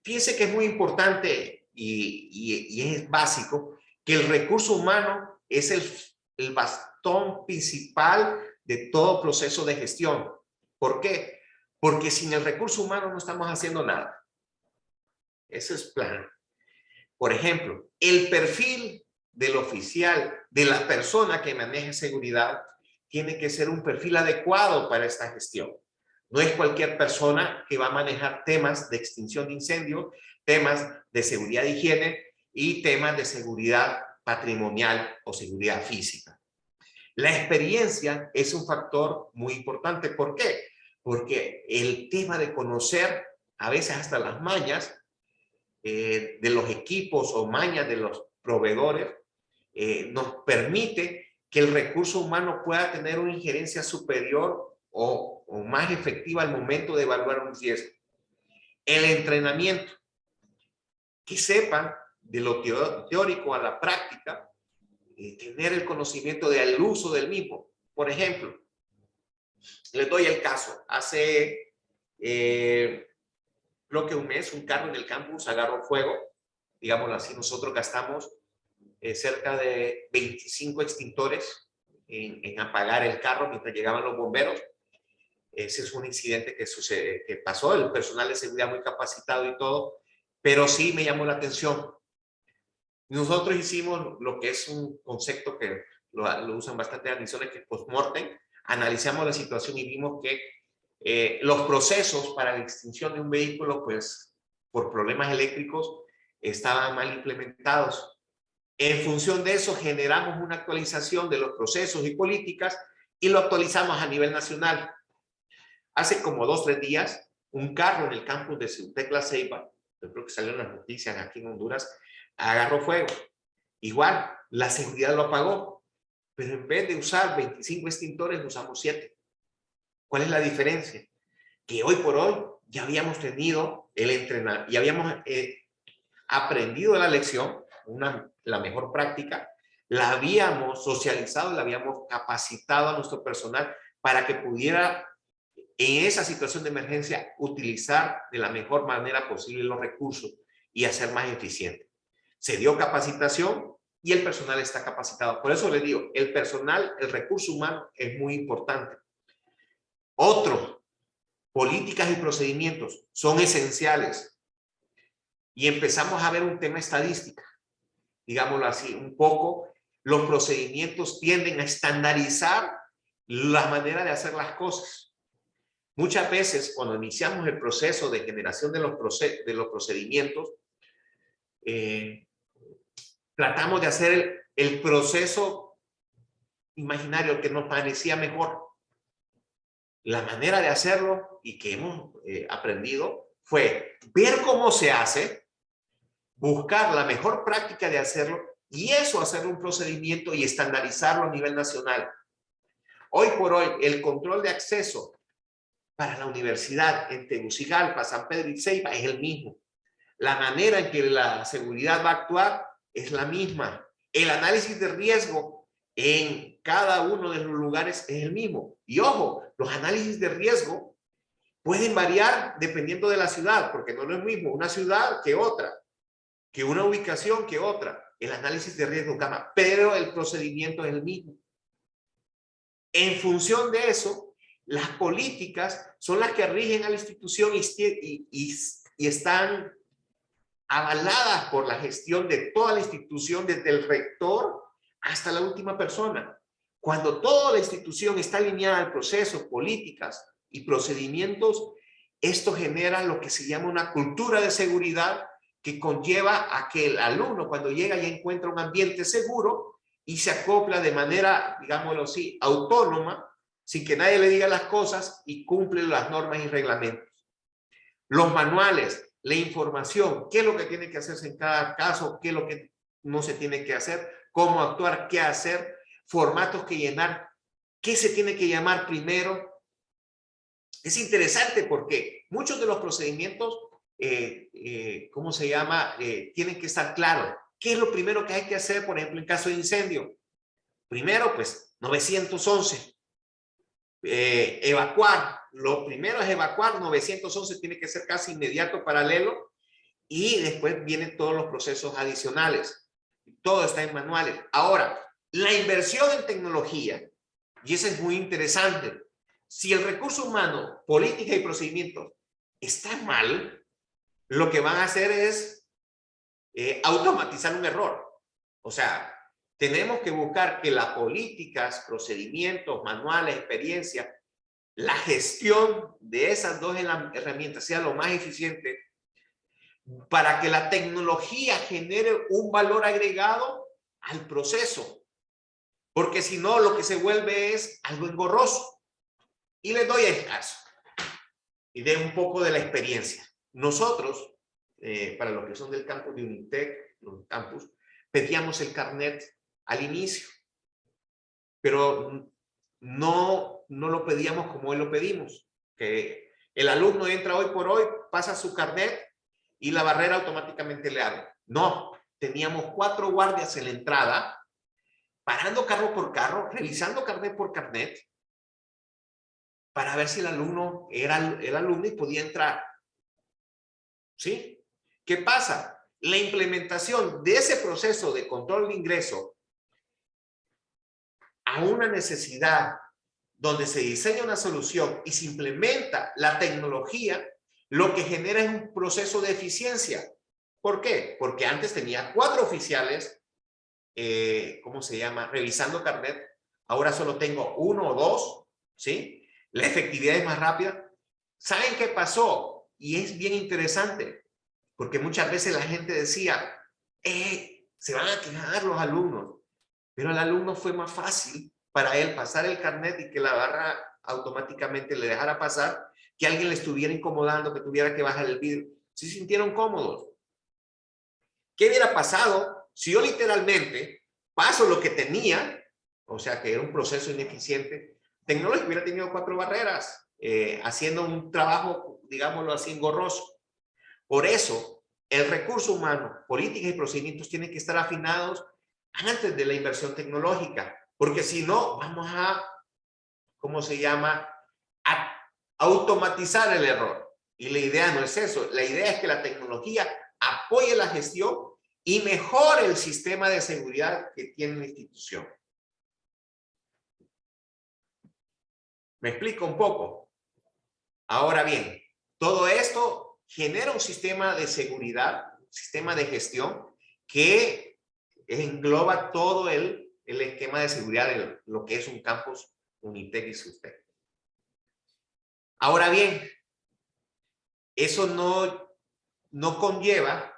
Fíjense que es muy importante y es básico que el recurso humano es el bastón principal de todo proceso de gestión. ¿Por qué? Porque sin el recurso humano no estamos haciendo nada. Ese es plan. Por ejemplo, el perfil del oficial, de la persona que maneja seguridad, tiene que ser un perfil adecuado para esta gestión. No es cualquier persona que va a manejar temas de extinción de incendios, temas de seguridad e higiene y temas de seguridad patrimonial o seguridad física. La experiencia es un factor muy importante. ¿Por qué? Porque el tema de conocer a veces hasta las mañas de los equipos o mañas de los proveedores nos permite que el recurso humano pueda tener una injerencia superior o más efectiva al momento de evaluar un riesgo. El entrenamiento, que sepan de lo teórico a la práctica, tener el conocimiento del uso del mismo. Por ejemplo, les doy el caso. Hace creo que un mes, un carro en el campus agarró fuego. Digámoslo así, nosotros gastamos cerca de 25 extintores en apagar el carro mientras llegaban los bomberos. Ese es un incidente que pasó, el personal de seguridad muy capacitado y todo, pero sí me llamó la atención. Nosotros hicimos lo que es un concepto que lo usan bastante en misiones, que es post-mortem. Analizamos la situación y vimos que los procesos para la extinción de un vehículo, pues por problemas eléctricos, estaban mal implementados. En función de eso, generamos una actualización de los procesos y políticas y lo actualizamos a nivel nacional. Hace como 2 o 3 días, un carro en el campus de Ciutec La Ceiba, yo creo que salió en las noticias aquí en Honduras, agarró fuego. Igual, la seguridad lo apagó, pero en vez de usar 25 extintores, usamos 7. ¿Cuál es la diferencia? Que hoy por hoy ya habíamos tenido el entrenamiento, ya habíamos aprendido la lección, la mejor práctica, la habíamos socializado, la habíamos capacitado a nuestro personal para que pudiera en esa situación de emergencia utilizar de la mejor manera posible los recursos y hacer más eficiente. Se dio capacitación y el personal está capacitado. Por eso les digo, el personal, el recurso humano es muy importante. Otro, políticas y procedimientos son esenciales. Y empezamos a ver un tema estadística. Digámoslo así, un poco, los procedimientos tienden a estandarizar la manera de hacer las cosas. Muchas veces, cuando iniciamos el proceso de generación de los procedimientos, tratamos de hacer el proceso imaginario que nos parecía mejor. La manera de hacerlo y que hemos aprendido fue ver cómo se hace, buscar la mejor práctica de hacerlo y eso hacer un procedimiento y estandarizarlo a nivel nacional. Hoy por hoy, el control de acceso para la universidad en Tegucigalpa, San Pedro y Ceiba es el mismo. La manera en que la seguridad va a actuar es la misma. El análisis de riesgo en cada uno de los lugares es el mismo. Y ojo, los análisis de riesgo pueden variar dependiendo de la ciudad, porque no es lo mismo una ciudad que otra, que una ubicación que otra. El análisis de riesgo cambia, pero el procedimiento es el mismo. En función de eso, las políticas son las que rigen a la institución y están avaladas por la gestión de toda la institución, desde el rector hasta la última persona. Cuando toda la institución está alineada al proceso, políticas y procedimientos, esto genera lo que se llama una cultura de seguridad que conlleva a que el alumno, cuando llega, ya encuentra un ambiente seguro y se acopla de manera, digámoslo así, autónoma, sin que nadie le diga las cosas y cumple las normas y reglamentos. Los manuales, la información, qué es lo que tiene que hacerse en cada caso, qué es lo que no se tiene que hacer, cómo actuar, qué hacer, formatos que llenar, qué se tiene que llamar primero. Es interesante porque muchos de los procedimientos, ¿cómo se llama? Tienen que estar claros. ¿Qué es lo primero que hay que hacer, por ejemplo, en caso de incendio? Primero, pues, 911. Evacuar. Lo primero es evacuar. 911 tiene que ser casi inmediato, paralelo. Y después vienen todos los procesos adicionales. Todo está en manuales. Ahora, la inversión en tecnología, y eso es muy interesante. Si el recurso humano, política y procedimientos está mal, lo que van a hacer es automatizar un error. O sea, tenemos que buscar que las políticas, procedimientos, manuales, experiencias, la gestión de esas dos herramientas sea lo más eficiente para que la tecnología genere un valor agregado al proceso. Porque si no, lo que se vuelve es algo engorroso. Y les doy el caso. Y de un poco de la experiencia. Nosotros, para los que son del campus de Unitec, los campus, pedíamos el carnet al inicio. Pero no lo pedíamos como hoy lo pedimos. Que el alumno entra hoy por hoy, pasa su carnet y la barrera automáticamente le abre. No, teníamos 4 guardias en la entrada, parando carro por carro, revisando carnet por carnet, para ver si el alumno era el alumno y podía entrar. ¿Sí? ¿Qué pasa? La implementación de ese proceso de control de ingreso a una necesidad donde se diseña una solución y se implementa la tecnología, lo que genera es un proceso de eficiencia. ¿Por qué? Porque antes tenía 4 oficiales, ¿cómo se llama? Revisando carnet. Ahora solo tengo 1 o 2, ¿sí? La efectividad es más rápida. ¿Saben qué pasó? Y es bien interesante, porque muchas veces la gente decía, se van a quejar los alumnos, pero al alumno fue más fácil para él pasar el carnet y que la barra automáticamente le dejara pasar, que alguien le estuviera incomodando, que tuviera que bajar el vidrio. Se sintieron cómodos. ¿Qué hubiera pasado si yo literalmente paso lo que tenía, o sea que era un proceso ineficiente, tecnológico, hubiera tenido 4 barreras, haciendo un trabajo, digámoslo así, engorroso? Por eso, el recurso humano, políticas y procedimientos tienen que estar afinados antes de la inversión tecnológica, porque si no, vamos a, ¿cómo se llama?, a automatizar el error. Y la idea no es eso. La idea es que la tecnología apoye la gestión y mejore el sistema de seguridad que tiene la institución. ¿Me explico un poco? Ahora bien, todo esto genera un sistema de seguridad, un sistema de gestión que engloba todo el esquema de seguridad de lo que es un campus Unitec y SUSTEC. Ahora bien, eso no conlleva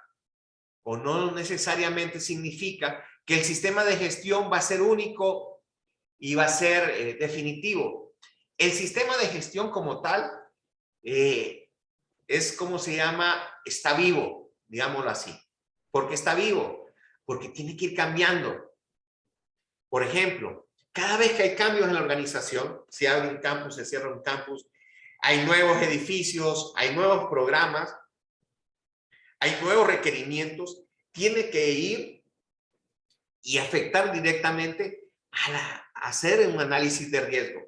o no necesariamente significa que el sistema de gestión va a ser único y va a ser definitivo. El sistema de gestión como tal es como se llama, está vivo, digámoslo así. ¿Por qué está vivo? Porque tiene que ir cambiando. Por ejemplo, cada vez que hay cambios en la organización, se abre un campus, se cierra un campus, hay nuevos edificios, hay nuevos programas, hay nuevos requerimientos, tiene que ir y afectar directamente a hacer un análisis de riesgo.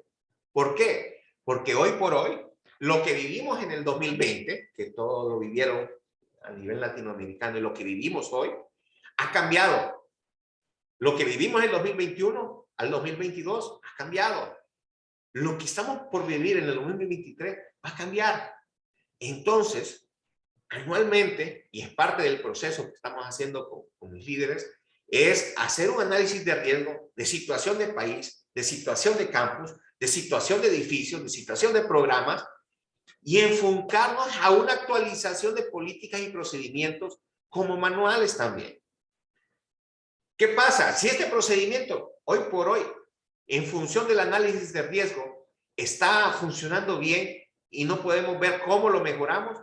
¿Por qué? Porque hoy por hoy, lo que vivimos en el 2020, que todos lo vivieron a nivel latinoamericano, y lo que vivimos hoy, ha cambiado. Lo que vivimos en el 2021 al 2022 ha cambiado. Lo que estamos por vivir en el 2023 va a cambiar. Entonces, anualmente, y es parte del proceso que estamos haciendo con mis líderes, es hacer un análisis de riesgo, de situación de país, de situación de campus, de situación de edificios, de situación de programas, y enfocarnos a una actualización de políticas y procedimientos como manuales también. ¿Qué pasa? Si este procedimiento, hoy por hoy, en función del análisis de riesgo, está funcionando bien y no podemos ver cómo lo mejoramos,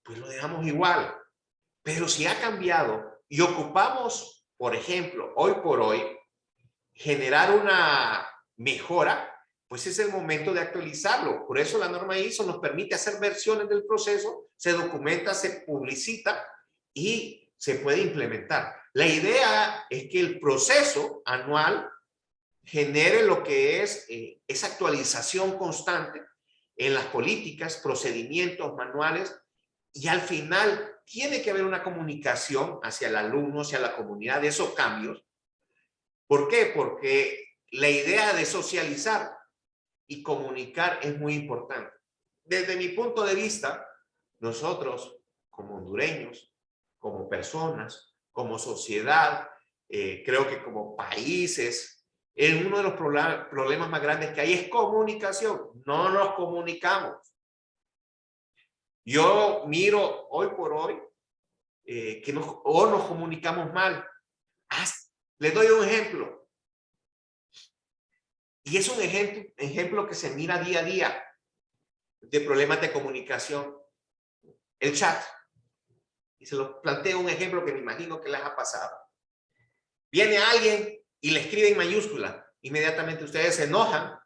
pues lo dejamos igual. Pero si ha cambiado y ocupamos, por ejemplo, hoy por hoy, generar una mejora, pues es el momento de actualizarlo. Por eso la norma ISO nos permite hacer versiones del proceso, se documenta, se publicita y se puede implementar. La idea es que el proceso anual genere lo que es esa actualización constante en las políticas, procedimientos, manuales, y al final tiene que haber una comunicación hacia el alumno, hacia la comunidad de esos cambios. ¿Por qué? Porque la idea de socializar y comunicar es muy importante. Desde mi punto de vista, nosotros como hondureños, como personas, como sociedad, creo que como países, uno de los problemas más grandes que hay es comunicación. No nos comunicamos. Yo miro hoy por hoy que nos comunicamos mal. Les doy un ejemplo. Y es un ejemplo que se mira día a día de problemas de comunicación. El chat. Y se los planteo un ejemplo que me imagino que les ha pasado. Viene alguien y le escribe en mayúscula. Inmediatamente ustedes se enojan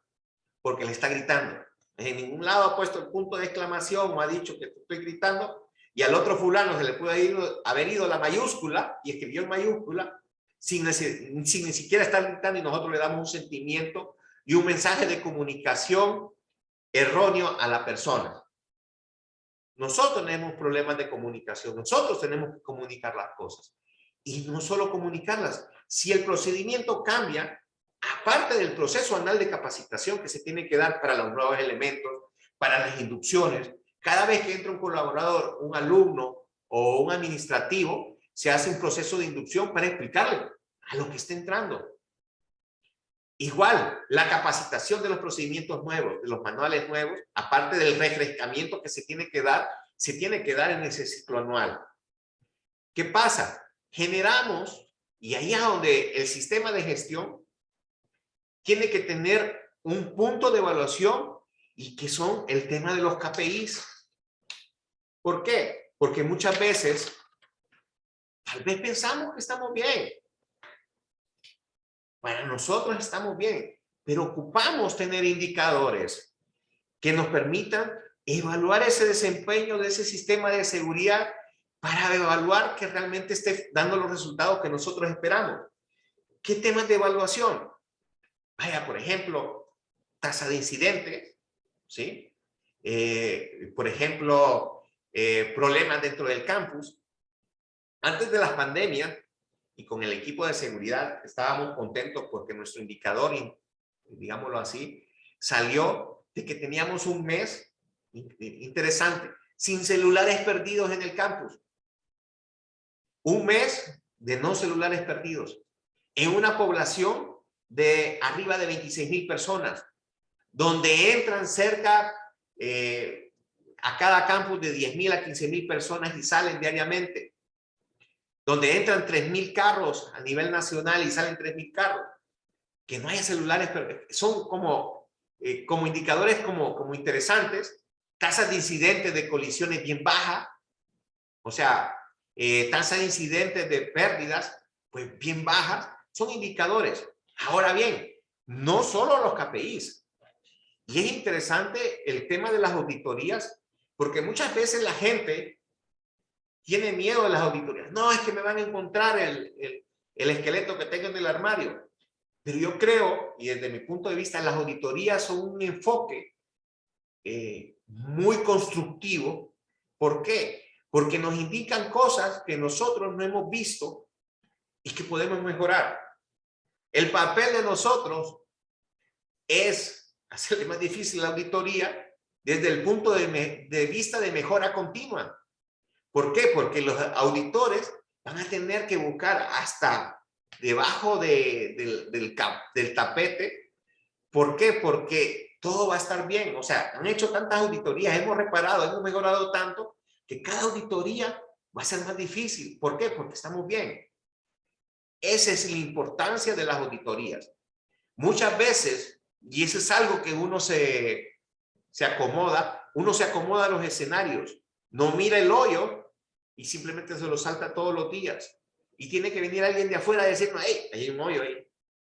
porque le está gritando. En ningún lado ha puesto el punto de exclamación o ha dicho que estoy gritando, y al otro fulano se le puede haber ido la mayúscula y escribió en mayúscula sin ni siquiera estar gritando, y nosotros le damos un sentimiento y un mensaje de comunicación erróneo a la persona. Nosotros tenemos problemas de comunicación, nosotros tenemos que comunicar las cosas. Y no solo comunicarlas, si el procedimiento cambia, aparte del proceso anual de capacitación que se tiene que dar para los nuevos elementos, para las inducciones, cada vez que entra un colaborador, un alumno o un administrativo, se hace un proceso de inducción para explicarle a lo que está entrando. Igual, la capacitación de los procedimientos nuevos, de los manuales nuevos, aparte del refrescamiento que se tiene que dar en ese ciclo anual. ¿Qué pasa? Generamos, y ahí es donde el sistema de gestión tiene que tener un punto de evaluación, y que son el tema de los KPIs. ¿Por qué? Porque muchas veces, tal vez pensamos que estamos bien. Para nosotros estamos bien, pero ocupamos tener indicadores que nos permitan evaluar ese desempeño de ese sistema de seguridad, para evaluar que realmente esté dando los resultados que nosotros esperamos. ¿Qué temas de evaluación? Vaya, por ejemplo, tasa de incidentes, ¿sí? Por ejemplo, problemas dentro del campus. Antes de la pandemia, y con el equipo de seguridad estábamos contentos porque nuestro indicador, digámoslo así, salió de que teníamos un mes interesante, sin celulares perdidos en el campus. Un mes de no celulares perdidos, en una población de arriba de 26,000 personas, donde entran cerca a cada campus de 10,000 a 15,000 personas y salen diariamente, donde entran 3,000 carros a nivel nacional y salen 3,000 carros. Que no haya celulares, son como indicadores como interesantes. Tasas de incidentes de colisiones bien bajas, o sea, tasas de incidentes de pérdidas pues bien bajas, son indicadores. Ahora bien, no solo los KPIs. Y es interesante el tema de las auditorías, porque muchas veces la gente tiene miedo de las auditorías. No, es que me van a encontrar el esqueleto que tengo en el armario. Pero yo creo, y desde mi punto de vista, las auditorías son un enfoque muy constructivo. ¿Por qué? Porque nos indican cosas que nosotros no hemos visto y que podemos mejorar. El papel de nosotros es hacerle más difícil la auditoría desde el punto de vista de mejora continua. ¿Por qué? Porque los auditores van a tener que buscar hasta debajo del tapete. ¿Por qué? Porque todo va a estar bien. O sea, han hecho tantas auditorías, hemos reparado, hemos mejorado tanto, que cada auditoría va a ser más difícil. ¿Por qué? Porque estamos bien. Esa es la importancia de las auditorías. Muchas veces, y eso es algo que uno se acomoda a los escenarios, no mira el hoyo y simplemente se lo salta todos los días. Y tiene que venir alguien de afuera a decirnos, hey, hay un hoyo ahí.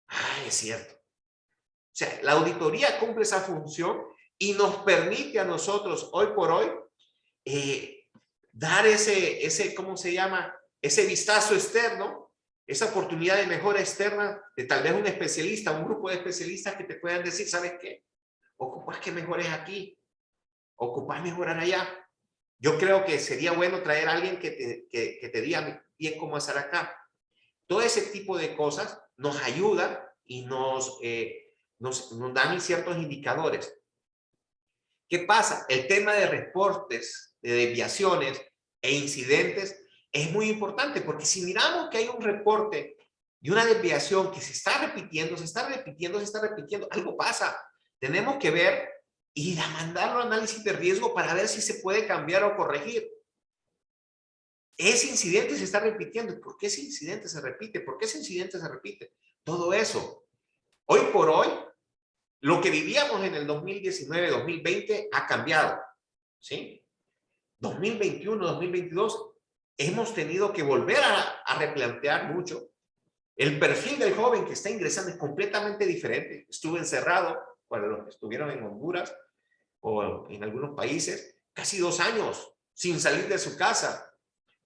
Ah, es cierto. O sea, la auditoría cumple esa función y nos permite a nosotros, hoy por hoy, dar ¿cómo se llama? Ese vistazo externo, esa oportunidad de mejora externa de tal vez un especialista, un grupo de especialistas que te puedan decir, ¿sabes qué? Ocupas que mejores aquí, ocupas mejorar allá. Yo creo que sería bueno traer a alguien que te diga bien cómo hacer acá. Todo ese tipo de cosas nos ayuda y nos dan ciertos indicadores. ¿Qué pasa? El tema de reportes, de desviaciones e incidentes es muy importante, porque si miramos que hay un reporte y una desviación que se está repitiendo, se está repitiendo, se está repitiendo, algo pasa. Tenemos que ver y mandarlo a análisis de riesgo para ver si se puede cambiar o corregir. Ese incidente se está repitiendo. ¿Por qué ese incidente se repite? ¿Por qué ese incidente se repite? Todo eso. Hoy por hoy, lo que vivíamos en el 2019, 2020 ha cambiado. ¿Sí? 2021, 2022, hemos tenido que volver a replantear mucho. El perfil del joven que está ingresando es completamente diferente. Estuvo encerrado, para los que estuvieron en Honduras o en algunos países, casi 2 años sin salir de su casa.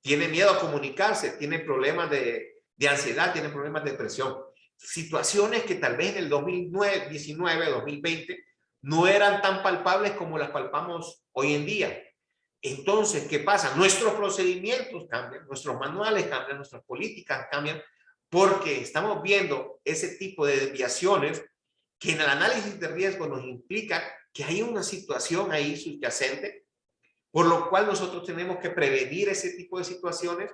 Tiene miedo a comunicarse, tiene problemas de ansiedad, tiene problemas de depresión. Situaciones que tal vez en el 2019, 2020 no eran tan palpables como las palpamos hoy en día. Entonces, ¿qué pasa? Nuestros procedimientos cambian, nuestros manuales cambian, nuestras políticas cambian, porque estamos viendo ese tipo de desviaciones que en el análisis de riesgo nos implica que hay una situación ahí subyacente, por lo cual nosotros tenemos que prevenir ese tipo de situaciones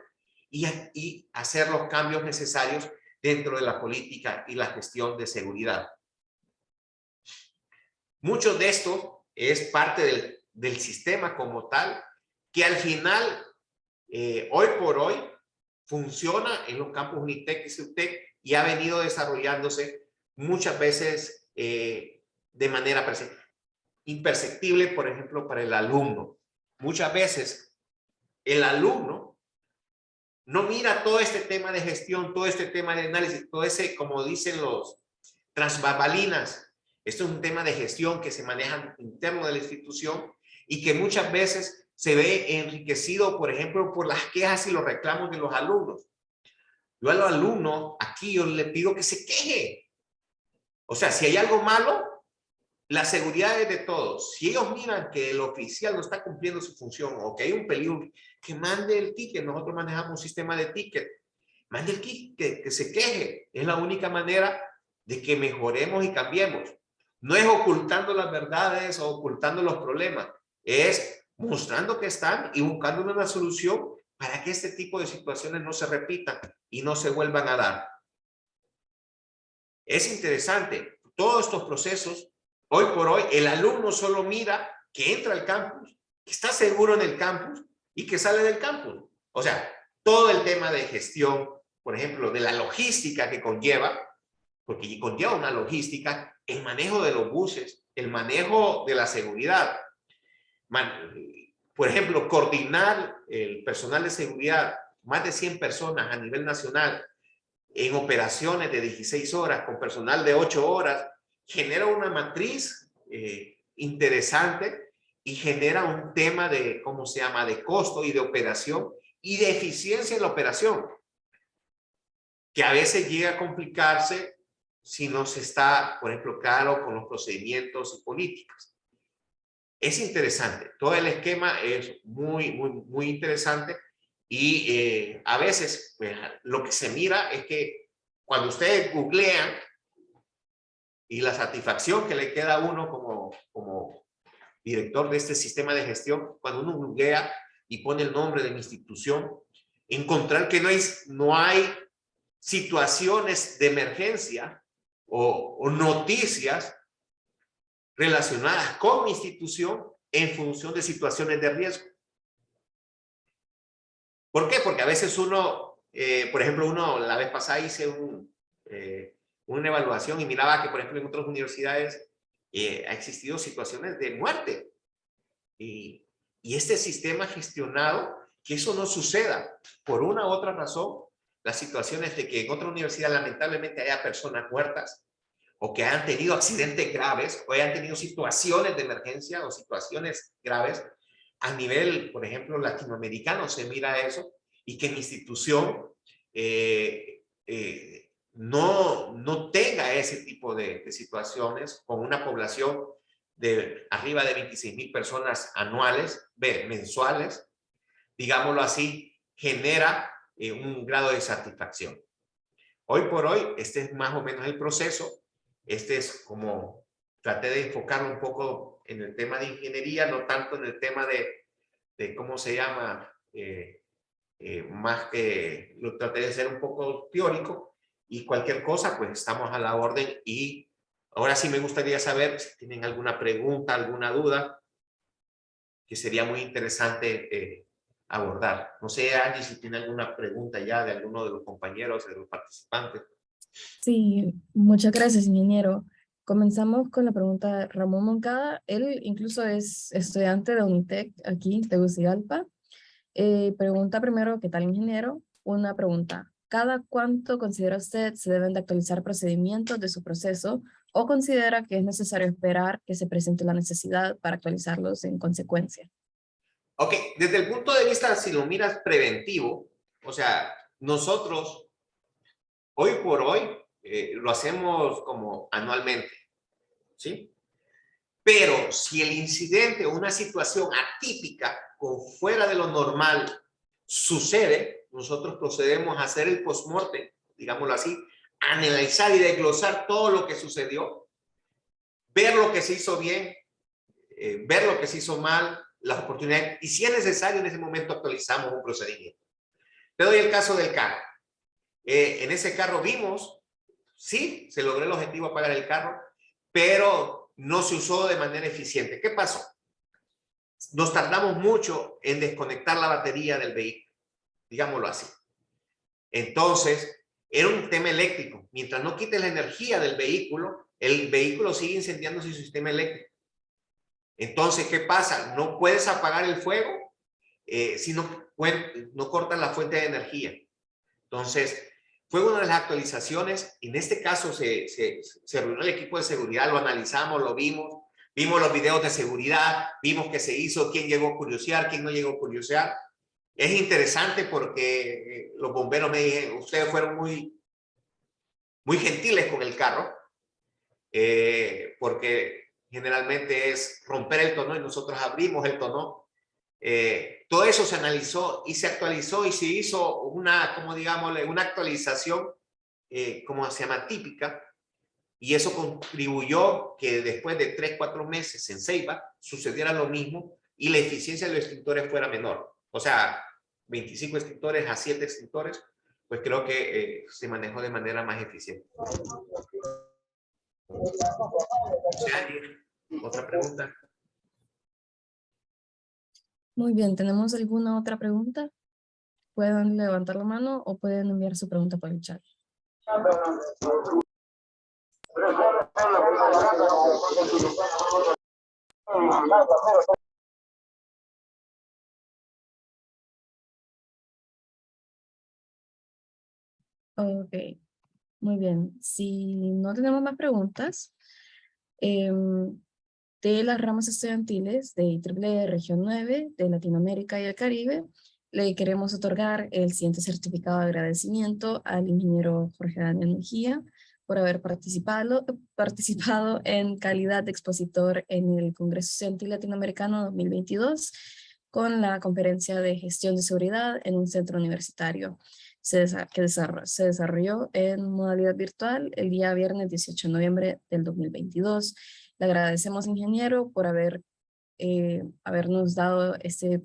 y hacer los cambios necesarios dentro de la política y la gestión de seguridad. Mucho de esto es parte del sistema como tal, que al final, hoy por hoy, funciona en los campus Unitec y CEUTEC y ha venido desarrollándose muchas veces de manera imperceptible, por ejemplo, para el alumno. Muchas veces el alumno no mira todo este tema de gestión, todo este tema de análisis, todo ese, como dicen los tras bambalinas. Esto es un tema de gestión que se maneja interno de la institución y que muchas veces se ve enriquecido, por ejemplo, por las quejas y los reclamos de los alumnos. Yo a los alumnos, aquí yo le pido que se queje. O sea, si hay algo malo, la seguridad es de todos. Si ellos miran que el oficial no está cumpliendo su función o que hay un peligro, que mande el ticket. Nosotros manejamos un sistema de ticket. Mande el ticket, que se queje. Es la única manera de que mejoremos y cambiemos. No es ocultando las verdades o ocultando los problemas. Es mostrando que están y buscando una solución para que este tipo de situaciones no se repitan y no se vuelvan a dar. Es interesante. Todos estos procesos, hoy por hoy, el alumno solo mira que entra al campus, que está seguro en el campus y que sale del campus. O sea, todo el tema de gestión, por ejemplo, de la logística que conlleva, porque conlleva una logística, el manejo de los buses, el manejo de la seguridad. Por ejemplo, coordinar el personal de seguridad, más de 100 personas a nivel nacional, en operaciones de 16 horas con personal de 8 horas, genera una matriz interesante y genera un tema de, ¿cómo se llama?, de costo y de operación y de eficiencia en la operación, que a veces llega a complicarse si no se está, por ejemplo, claro con los procedimientos y políticas. Es interesante, todo el esquema es muy interesante y a veces pues, lo que se mira es que cuando ustedes googlean y la satisfacción que le queda a uno como director de este sistema de gestión, cuando uno googlea y pone el nombre de mi institución, encontrar que no hay situaciones de emergencia o noticias relacionadas con mi institución en función de situaciones de riesgo. ¿Por qué? Porque a veces uno, por ejemplo, la vez pasada hice una evaluación y miraba que, por ejemplo, en otras universidades ha existido situaciones de muerte. Y este sistema gestionado, que eso no suceda por una u otra razón, las situaciones de que en otra universidad lamentablemente haya personas muertas o que hayan tenido accidentes graves o hayan tenido situaciones de emergencia o situaciones graves, a nivel, por ejemplo, latinoamericano se mira eso y que mi institución no tenga ese tipo de situaciones con una población de arriba de 26,000 personas anuales, mensuales, digámoslo así, genera un grado de satisfacción. Hoy por hoy, este es más o menos el proceso. Este es como, traté de enfocarlo un poco en el tema de ingeniería, no tanto en el tema de ¿cómo se llama? Más que lo traté de ser un poco teórico, y cualquier cosa, pues estamos a la orden. Y ahora sí me gustaría saber si tienen alguna pregunta, alguna duda, que sería muy interesante abordar. No sé, Angie, si tiene alguna pregunta ya de alguno de los compañeros, de los participantes. Sí, muchas gracias, ingeniero. Comenzamos con la pregunta de Ramón Moncada. Él incluso es estudiante de Unitec aquí, de Tegucigalpa. Pregunta primero, ¿qué tal, ingeniero? Una pregunta. ¿Cada cuánto considera usted se deben de actualizar procedimientos de su proceso o considera que es necesario esperar que se presente la necesidad para actualizarlos en consecuencia? Ok, desde el punto de vista, si lo miras preventivo, o sea, nosotros hoy por hoy lo hacemos como anualmente, ¿sí? Pero si el incidente o una situación atípica o fuera de lo normal sucede, nosotros procedemos a hacer el postmortem, digámoslo así, analizar y desglosar todo lo que sucedió, ver lo que se hizo bien, ver lo que se hizo mal, las oportunidades, y si es necesario en ese momento actualizamos un procedimiento. Te doy el caso del carro. En ese carro vimos, sí, se logró el objetivo apagar el carro, pero no se usó de manera eficiente. ¿Qué pasó? Nos tardamos mucho en desconectar la batería del vehículo, digámoslo así. Entonces, era un tema eléctrico. Mientras no quites la energía del vehículo, el vehículo sigue incendiándose su sistema eléctrico. Entonces, ¿qué pasa? No puedes apagar el fuego si no cortas la fuente de energía. Entonces, fue una de las actualizaciones. En este caso, se reunió el equipo de seguridad, lo analizamos, lo vimos los videos de seguridad, vimos qué se hizo, quién llegó a curiosear, quién no llegó a curiosear. Es interesante porque los bomberos me dijeron, ustedes fueron muy gentiles con el carro, porque generalmente es romper el tonó y nosotros abrimos el tonó. Todo eso se analizó y se actualizó y se hizo una, como digámosle, una actualización, como se llama, típica, y eso contribuyó que después de 3-4 meses en Ceiba sucediera lo mismo y la eficiencia de los extintores fuera menor. O sea, 25 extintores a 7 extintores, pues creo que se manejó de manera más eficiente. ¿Otra pregunta? Muy bien, ¿tenemos alguna otra pregunta? Pueden levantar la mano o pueden enviar su pregunta por el chat. Ok, muy bien. Si no tenemos más preguntas, de las ramas estudiantiles de IEEE Región 9 de Latinoamérica y el Caribe, le queremos otorgar el siguiente certificado de agradecimiento al ingeniero Jorge Daniel Mejía por haber participado en calidad de expositor en el Congreso Estudiantil Latinoamericano 2022 con la conferencia de gestión de seguridad en un centro universitario que se desarrolló en modalidad virtual el día viernes 18 de noviembre del 2022. Le agradecemos, ingeniero, por habernos dado este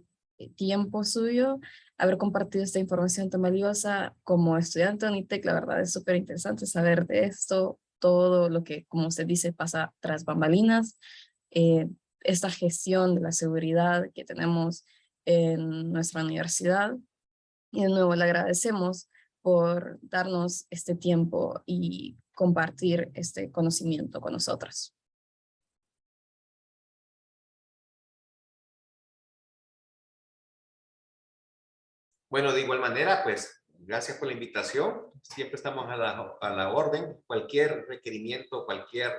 tiempo suyo, haber compartido esta información tan valiosa como estudiante de UNITEC. La verdad es súper interesante saber de esto, todo lo que, como usted dice, pasa tras bambalinas, esta gestión de la seguridad que tenemos en nuestra universidad. Y de nuevo le agradecemos por darnos este tiempo y compartir este conocimiento con nosotros. Bueno, de igual manera, pues, gracias por la invitación. Siempre estamos a la orden. Cualquier requerimiento, cualquier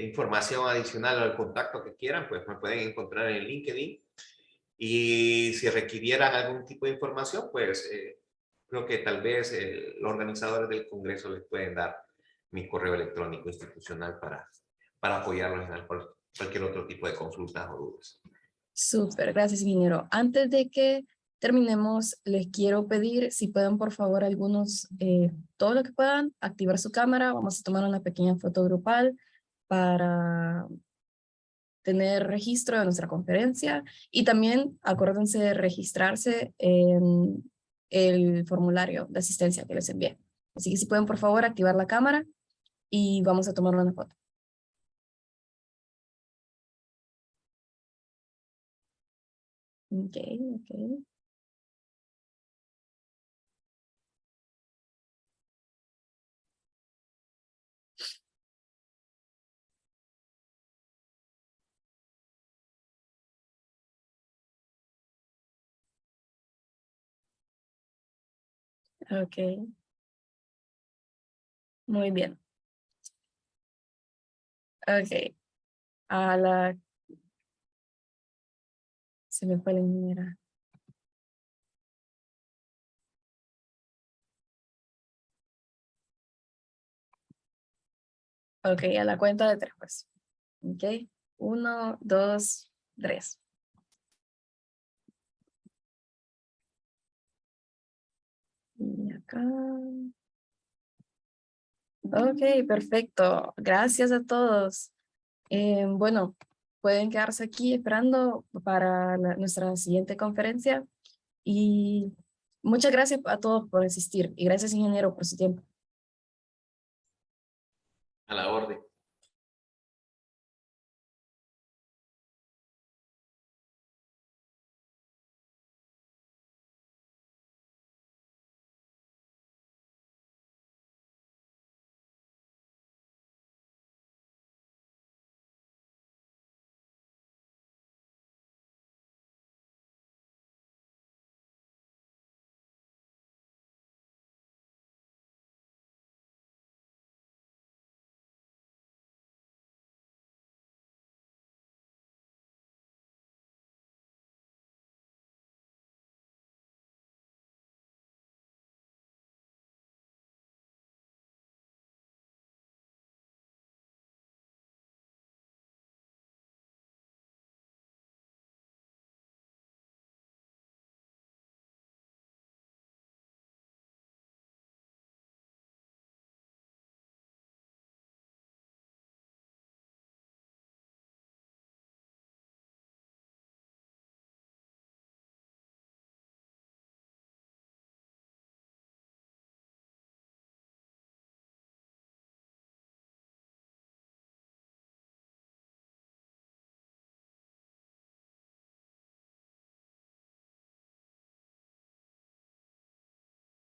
información adicional o el contacto que quieran, pues me pueden encontrar en LinkedIn. Y si requirieran algún tipo de información, pues creo que tal vez los organizadores del Congreso les pueden dar mi correo electrónico institucional para apoyarlos en cualquier otro tipo de consultas o dudas. Súper, gracias, ingeniero. Antes de que terminemos, les quiero pedir si pueden, por favor, todo lo que puedan, activar su cámara. Vamos a tomar una pequeña foto grupal para tener registro de nuestra conferencia y también acuérdense de registrarse en el formulario de asistencia que les envié. Así que si pueden, por favor, activar la cámara y vamos a tomar una foto. Ok, ok. Ok, muy bien. Ok, a la... Se me fue la niñera. Ok, a la cuenta de 3, pues. Ok, 1, 2, 3. Y acá. Ok, perfecto. Gracias a todos. Bueno, pueden quedarse aquí esperando para nuestra siguiente conferencia. Y muchas gracias a todos por asistir. Y gracias, ingeniero, por su tiempo. A la orden.